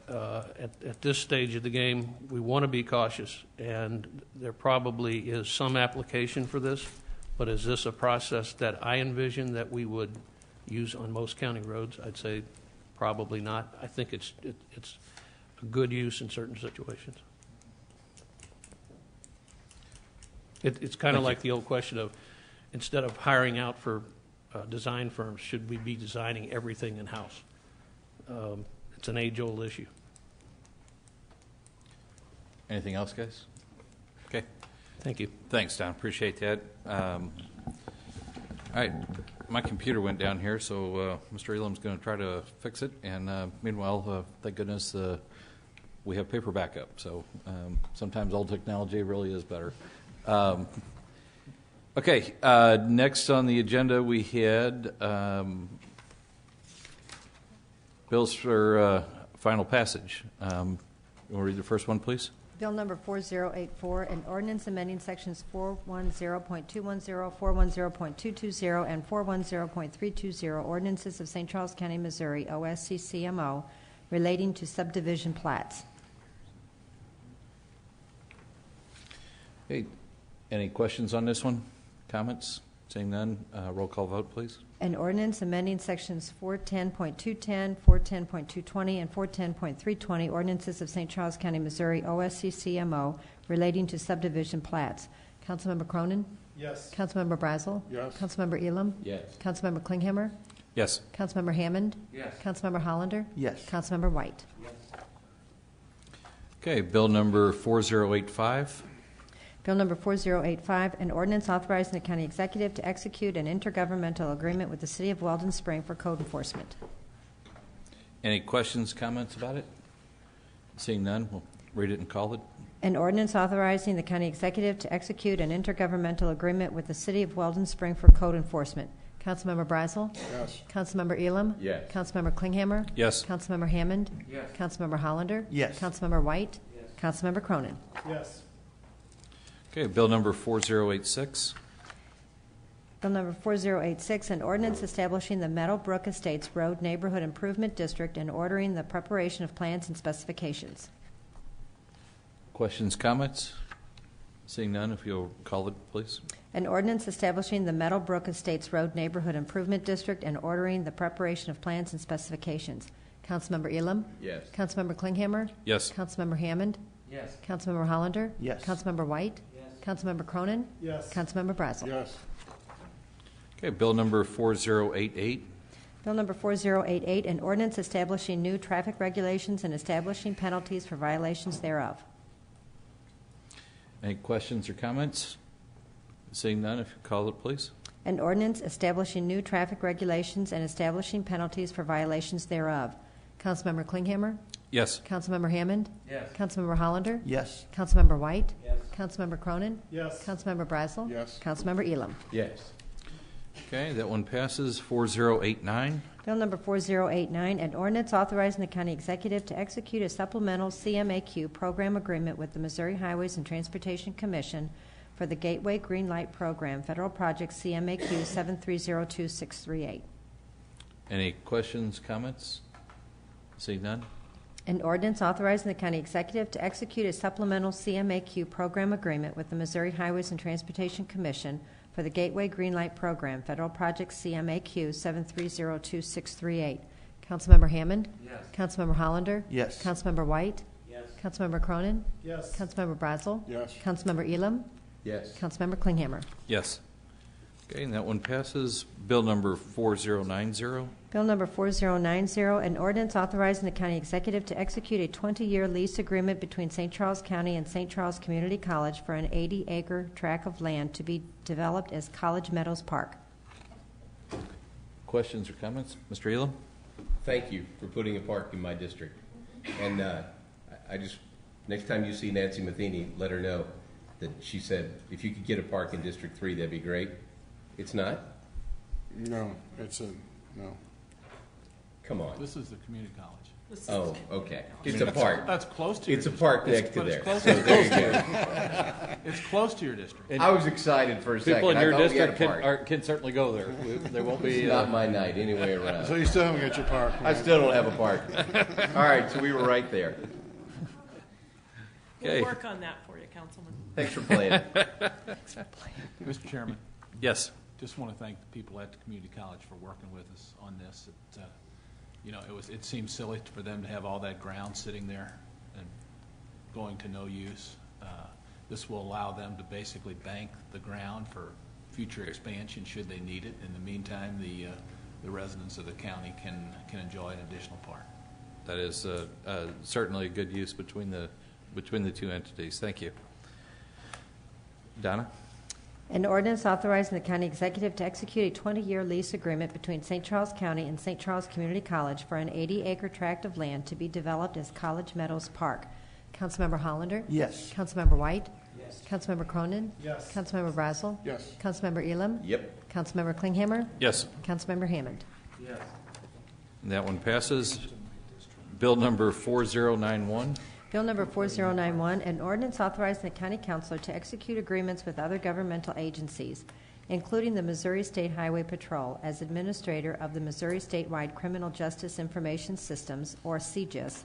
at this stage of the game, we want to be cautious, and there probably is some application for this, but is this a process that I envision that we would use on most county roads? I'd say probably not. I think it's a good use in certain situations. It's kind of like the old question of, instead of hiring out for design firms, should we be designing everything in-house? It's an age-old issue. Anything else, guys? Okay. Thank you. Thanks, Don. Appreciate that. All right. My computer went down here, so Mr. Elam's going to try to fix it. And meanwhile, thank goodness we have paper backup. So sometimes old technology really is better. Okay. Next on the agenda, we had bills for final passage. You want to read the first one, please? Bill number 4084, an ordinance amending sections 410.210, 410.220, and 410.320 ordinances of St. Charles County, Missouri, OSCCMO, relating to subdivision plats. Hey, any questions on this one? Comments? Seeing none, roll call vote, please. An ordinance amending sections 410.210, 410.220, and 410.320 ordinances of St. Charles County, Missouri, OSCCMO, relating to subdivision plats. Councilmember Cronin? Yes. Councilmember Brazel? Yes. Councilmember Elam? Yes. Councilmember Klinghammer? Yes. Councilmember Hammond? Yes. Councilmember Hollander? Yes. Councilmember White? Okay, bill number 4085. Bill number 4085, an ordinance authorizing the county executive to execute an intergovernmental agreement with the city of Weldon Spring for code enforcement. Any questions, comments about it? Seeing none, we'll read it and call it. An ordinance authorizing the county executive to execute an intergovernmental agreement with the city of Weldon Spring for code enforcement. Councilmember Brazel? Yes. Councilmember Elam? Yes. Councilmember Klinghammer? Yes. Councilmember Hammond? Yes. Councilmember Hollander? Yes. Councilmember White? Yes. Councilmember Cronin? Yes. Okay, bill number 4086. Bill number 4086, an ordinance establishing the Meadowbrook Estates Road Neighborhood Improvement District and ordering the preparation of plans and specifications. Questions, comments? Seeing none, if you'll call it, please. An ordinance establishing the Meadowbrook Estates Road Neighborhood Improvement District and ordering the preparation of plans and specifications. Councilmember Elam? Yes. Councilmember Klinghammer? Yes. Councilmember Hammond? Yes. Councilmember Hollander? Yes. Councilmember White? Yes. Councilmember Cronin? Yes. Councilmember Brazel? Yes. Okay, bill number 4088. Bill number 4088, an ordinance establishing new traffic regulations and establishing penalties for violations thereof. Any questions or comments? Seeing none, if you call it, please. An ordinance establishing new traffic regulations and establishing penalties for violations thereof. Councilmember Klinghammer? Yes. Councilmember Hammond? Yes. Councilmember Hollander? Yes. Councilmember White? Yes. Councilmember Cronin? Yes. Councilmember Brazel? Yes. Councilmember Elam? Yes. Okay, that one passes. 4089. Bill number 4089, an ordinance authorizing the county executive to execute a supplemental CMAQ program agreement with the Missouri Highways and Transportation Commission for the Gateway Green Light Program, Federal Project CMAQ 7302638. Any questions, comments? Seeing none? An ordinance authorizing the county executive to execute a supplemental CMAQ program agreement with the Missouri Highways and Transportation Commission for the Gateway Green Light Program, Federal Project CMAQ 7302638. Councilmember Hammond? Yes. Councilmember Hollander? Yes. Councilmember White? Yes. Councilmember Cronin? Yes. Councilmember Brazel? Yes. Councilmember Elam? Yes. Councilmember Klinghammer? Yes. Okay, and that one passes. Bill number 4090. Bill number 4090, an ordinance authorizing the county executive to execute a 20-year lease agreement between St. Charles County and St. Charles Community College for an 80-acre tract of land to be developed as College Meadows Park. Questions or comments? Mr. Elam? Thank you for putting a park in my district. And I just, next time you see Nancy Matheny, let her know that she said, if you could get a park in District 3, that'd be great. It's not? No, no. Come on. This is the community college. Oh, okay. It's a park. That's close to your It's a district. park next to But there. it's close So to- there you go. It's close to your district. I was excited for a second. People in I your thought we had a district park. can certainly go there. There won't be. It's not my night anyway around. So you still haven't got your park? I still don't have a park. All right, so we were right there. Okay. We'll work on that for you, Councilman. Thanks for playing. Mr. Chairman, Yes. just want to thank the people at the community college for working with us on this. It seemed silly for them to have all that ground sitting there and going to no use. This will allow them to basically bank the ground for future expansion should they need it. In the meantime, the residents of the county can enjoy an additional park. That is certainly a good use between the two entities. Thank you. Donna? An ordinance authorizing the county executive to execute a 20-year lease agreement between St. Charles County and St. Charles Community College for an 80-acre tract of land to be developed as College Meadows Park. Councilmember Hollander? Yes. Councilmember White? Yes. Councilmember Cronin? Yes. Councilmember Brazel? Yes. Councilmember Elam? Yep. Councilmember Klinghammer? Yes. Councilmember Hammond? Yes. And that one passes. Bill number 4091. Bill number 4091, an ordinance authorizing the county councilor to execute agreements with other governmental agencies, including the Missouri State Highway Patrol, as administrator of the Missouri Statewide Criminal Justice Information Systems, or CJIS,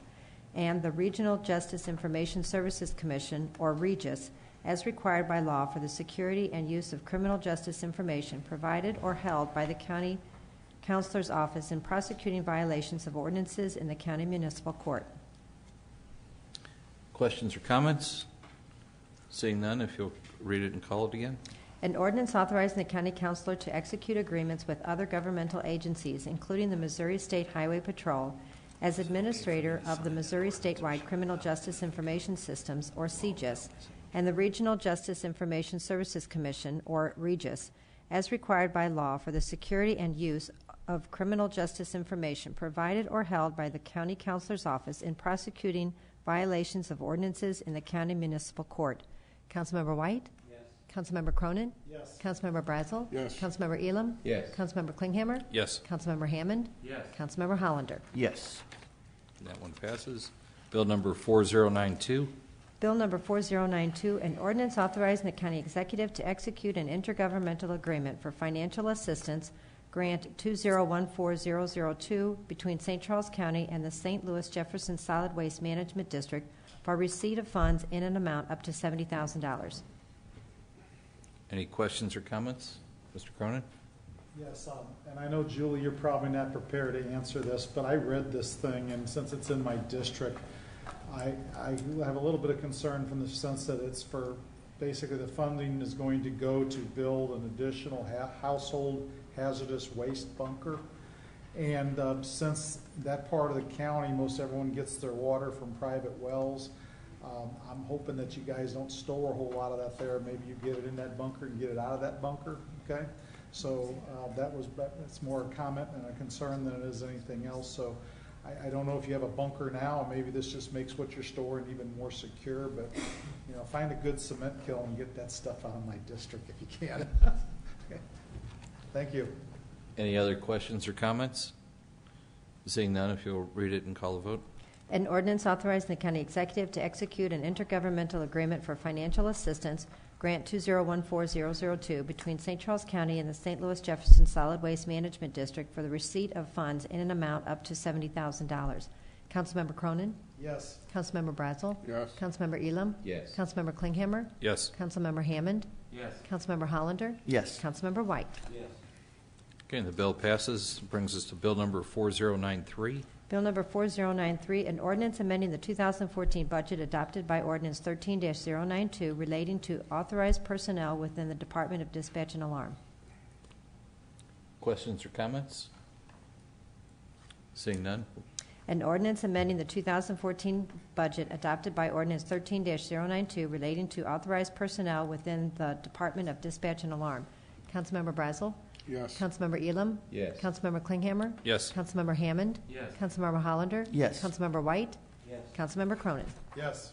and the Regional Justice Information Services Commission, or REGIS, as required by law for the security and use of criminal justice information provided or held by the county counselor's office in prosecuting violations of ordinances in the county municipal court. Questions or comments? Seeing none, if you'll read it and call it again. An ordinance authorizing the county councilor to execute agreements with other governmental agencies, including the Missouri State Highway Patrol, as administrator of the Missouri Statewide Criminal Justice Information Systems, or CJIS, and the Regional Justice Information Services Commission, or REGIS, as required by law for the security and use of criminal justice information provided or held by the county councilor's office in prosecuting violations of ordinances in the county municipal court. Councilmember White? Yes. Councilmember Cronin? Yes. Councilmember Brazel? Yes. Councilmember Elam? Yes. Councilmember Klinghammer? Yes. Councilmember Hammond? Yes. Councilmember Hollander? Yes. And that one passes. Bill number 4092. Bill number 4092, an ordinance authorizing the county executive to execute an intergovernmental agreement for financial assistance, grant 2014002, between St. Charles County and the St. Louis Jefferson Solid Waste Management District for receipt of funds in an amount up to $70,000. Any questions or comments? Mr. Cronin? Yes, and I know, Julie, you're probably not prepared to answer this, but I read this thing, and since it's in my district, I have a little bit of concern from the sense that it's for, basically the funding is going to go to build an additional household hazardous waste bunker. And since that part of the county, most everyone gets their water from private wells, I'm hoping that you guys don't store a whole lot of that there. Maybe you get it in that bunker and get it out of that bunker, okay? So that's more a comment and a concern than it is anything else. So I don't know if you have a bunker now. Maybe this just makes what you're storing even more secure. But you know, find a good cement kiln and get that stuff out of my district if you can. Okay. Thank you. Any other questions or comments? Seeing none, if you'll read it and call a vote. An ordinance authorizing the county executive to execute an intergovernmental agreement for financial assistance, Grant 2014002, between St. Charles County and the St. Louis Jefferson Solid Waste Management District for the receipt of funds in an amount up to $70,000. Councilmember Cronin? Yes. Councilmember Brazel? Yes. Councilmember Elam? Yes. Councilmember Klinghammer? Yes. Councilmember Hammond? Yes. Councilmember Hollander? Yes. Councilmember White? Yes. Okay, and the bill passes. Brings us to bill number 4093. Bill number 4093, an ordinance amending the 2014 budget adopted by ordinance 13-092 relating to authorized personnel within the Department of Dispatch and Alarm. Questions or comments? Seeing none. An ordinance amending the 2014 budget adopted by ordinance 13-092 relating to authorized personnel within the Department of Dispatch and Alarm. Councilmember Brazel? Yes. Councilmember Elam? Yes. Councilmember Klinghammer? Yes. Councilmember Hammond? Yes. Councilmember Hollander? Yes. Councilmember White? Yes. Councilmember Cronin? Yes.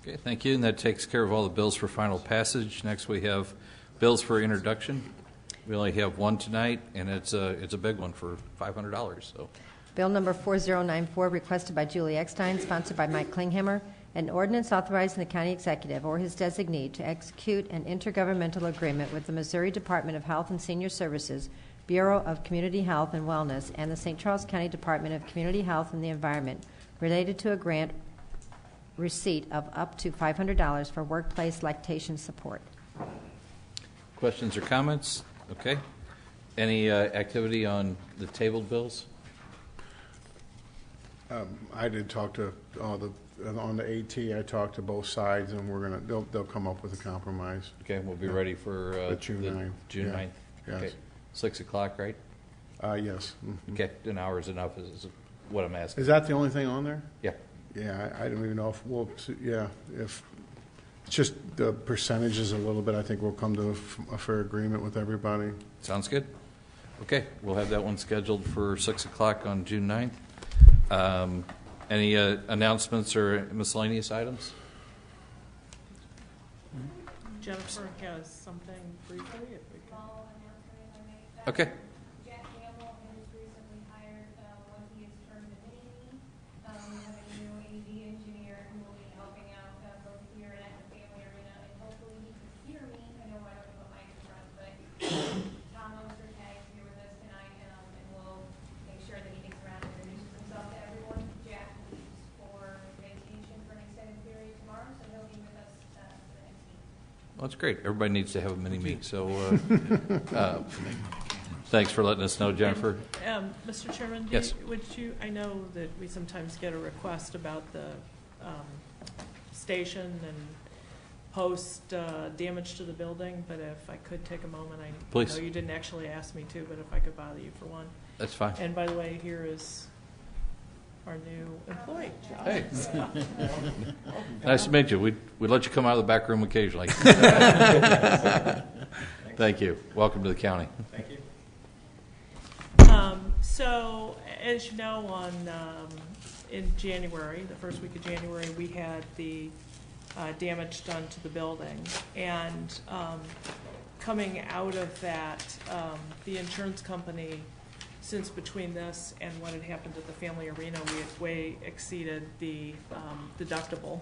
Okay, thank you. And that takes care of all the bills for final passage. Next, we have bills for introduction. We only have one tonight, and it's a big one for $500. So, Bill number 4094, requested by Julie Eckstein, sponsored by Mike Klinghammer, an ordinance authorizing the county executive or his designee to execute an intergovernmental agreement with the Missouri Department of Health and Senior Services, Bureau of Community Health and Wellness, and the St. Charles County Department of Community Health and the Environment related to a grant receipt of up to $500 for workplace lactation support. questions or comments? Okay. Any activity on the tabled bills? I did talk to on the AT. I talked to both sides, and they'll come up with a compromise. Okay, we'll be ready for June 9th. June Yeah. 9th. Yes. Okay, 6 o'clock, right? Yes. Mhm. Okay, an hour is enough. Is what I'm asking. Is that the only thing on there? Yeah. Yeah, I don't even know if if it's just the percentages a little bit. I think we'll come to a fair agreement with everybody. Sounds good. Okay, we'll have that one scheduled for 6 o'clock on June 9th. Any announcements or miscellaneous items? Jennifer has something briefly, if we can. Okay. Jack Campbell has recently hired, when he is terminating me, we have a new AV engineer who will be helping out both here and at the family arena, and hopefully he can hear me. I know I don't have a microphone, but Tom Ostertag is here with us tonight, and we'll make sure that he gets around and introduces himself to everyone. Jack leaves for vacation for an extended period tomorrow, so he'll be with us for the next meeting. Well, that's great. Everybody needs to have a mini-meet, so thanks for letting us know, Jennifer. Mr. Chairman, Yes. I know that we sometimes get a request about the station and post damage to the building, but if I could take a moment, I Please. know you didn't actually ask me to, but if I could bother you for one. That's fine. And by the way, here is our new employee. Hey. Nice to meet you. We'd let you come out of the back room occasionally. Thank you. Welcome to the county. Thank you. So, as you know, in January, the first week of January, we had the damage done to the building. And coming out of that, the insurance company, since between this and what had happened at the family arena, we had way exceeded the deductible,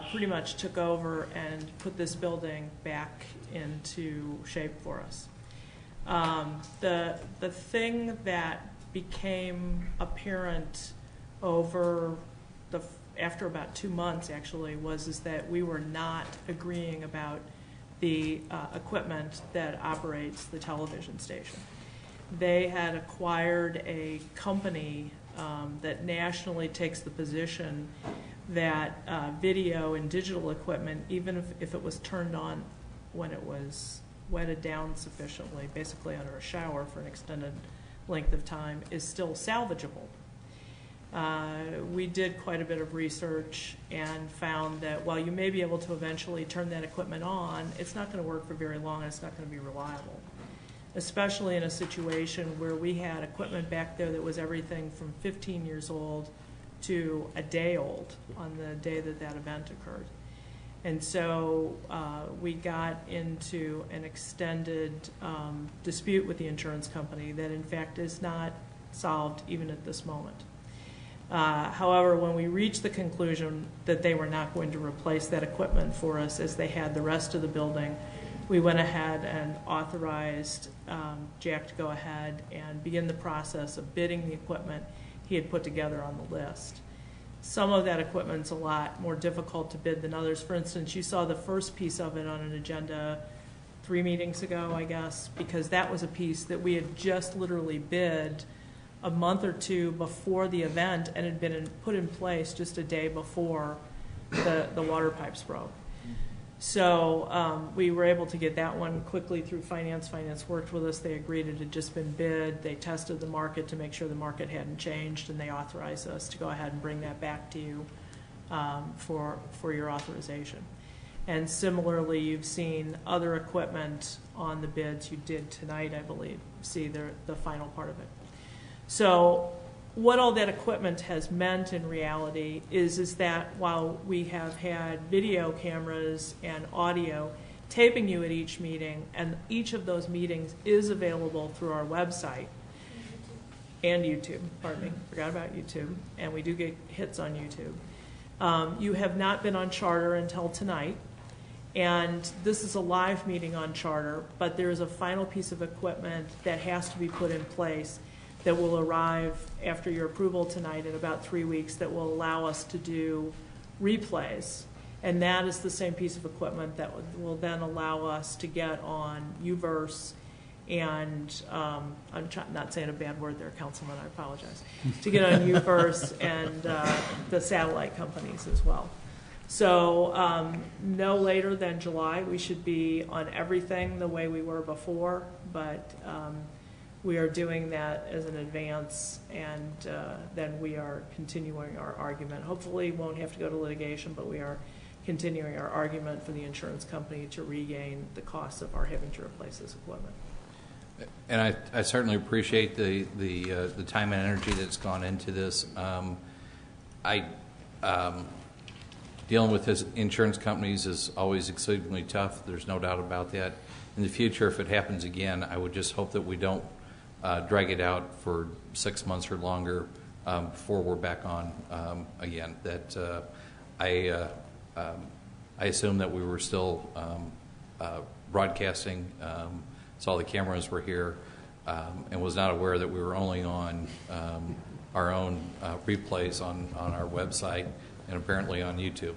pretty much took over and put this building back into shape for us. The thing that became apparent after about 2 months actually is that we were not agreeing about the equipment that operates the television station. They had acquired a company that nationally takes the position that video and digital equipment, even if it was turned on when it was wetted down sufficiently, basically under a shower for an extended length of time, is still salvageable. We did quite a bit of research and found that while you may be able to eventually turn that equipment on, it's not going to work for very long and it's not going to be reliable, especially in a situation where we had equipment back there that was everything from 15 years old to a day old on the day that that event occurred. And so we got into an extended dispute with the insurance company that in fact is not solved even at this moment. However, when we reached the conclusion that they were not going to replace that equipment for us as they had the rest of the building, we went ahead and authorized Jack to go ahead and begin the process of bidding the equipment he had put together on the list. Some of that equipment's a lot more difficult to bid than others. For instance, you saw the first piece of it on an agenda 3 meetings ago, I guess, because that was a piece that we had just literally bid a month or two before the event and had been put in place just a day before the water pipes broke. So we were able to get that one quickly through finance. Finance worked with us. They agreed it had just been bid. They tested the market to make sure the market hadn't changed, and they authorized us to go ahead and bring that back to you for your authorization. And similarly, you've seen other equipment on the bids. You did tonight, I believe, see the final part of it. So what all that equipment has meant in reality is that while we have had video cameras and audio taping you at each meeting, and each of those meetings is available through our website and YouTube, pardon me, forgot about YouTube, and we do get hits on YouTube. You have not been on Charter until tonight, and this is a live meeting on Charter, but there is a final piece of equipment that has to be put in place that will arrive after your approval tonight in about 3 weeks that will allow us to do replays. And that is the same piece of equipment that will then allow us to get on Uverse and, I'm not saying a bad word there, Councilman, I apologize, to get on Uverse and the satellite companies as well. So no later than July, we should be on everything the way we were before, but we are doing that as an advance, and then we are continuing our argument. Hopefully won't have to go to litigation, but we are continuing our argument for the insurance company to regain the cost of our having to replace this equipment. And I certainly appreciate the time and energy that's gone into this. Dealing with his insurance companies is always exceedingly tough. There's no doubt about that. In the future, if it happens again, I would just hope that we don't drag it out for 6 months or longer before we're back on again. That I assume that we were still broadcasting, saw the cameras were here, and was not aware that we were only on our own replays on our website and apparently on YouTube.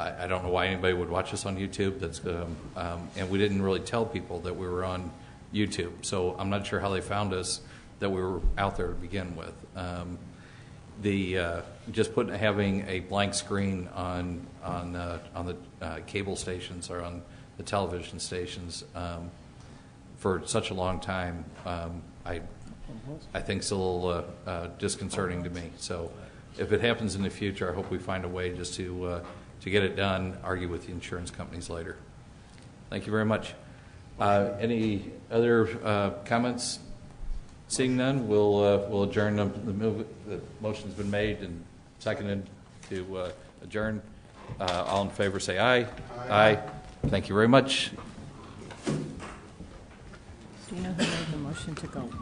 I don't know why anybody would watch us on YouTube. And we didn't really tell people that we were on YouTube, so I'm not sure how they found us that we were out there to begin with. Having a blank screen on the cable stations or on the television stations for such a long time, I think is a little disconcerting to me. So if it happens in the future, I hope we find a way just to get it done, argue with the insurance companies later. Thank you very much. Any other comments? Seeing none, we'll adjourn. The motion's been made and seconded to adjourn. All in favor say aye. Aye. Thank you very much. Do you know who made the motion to close?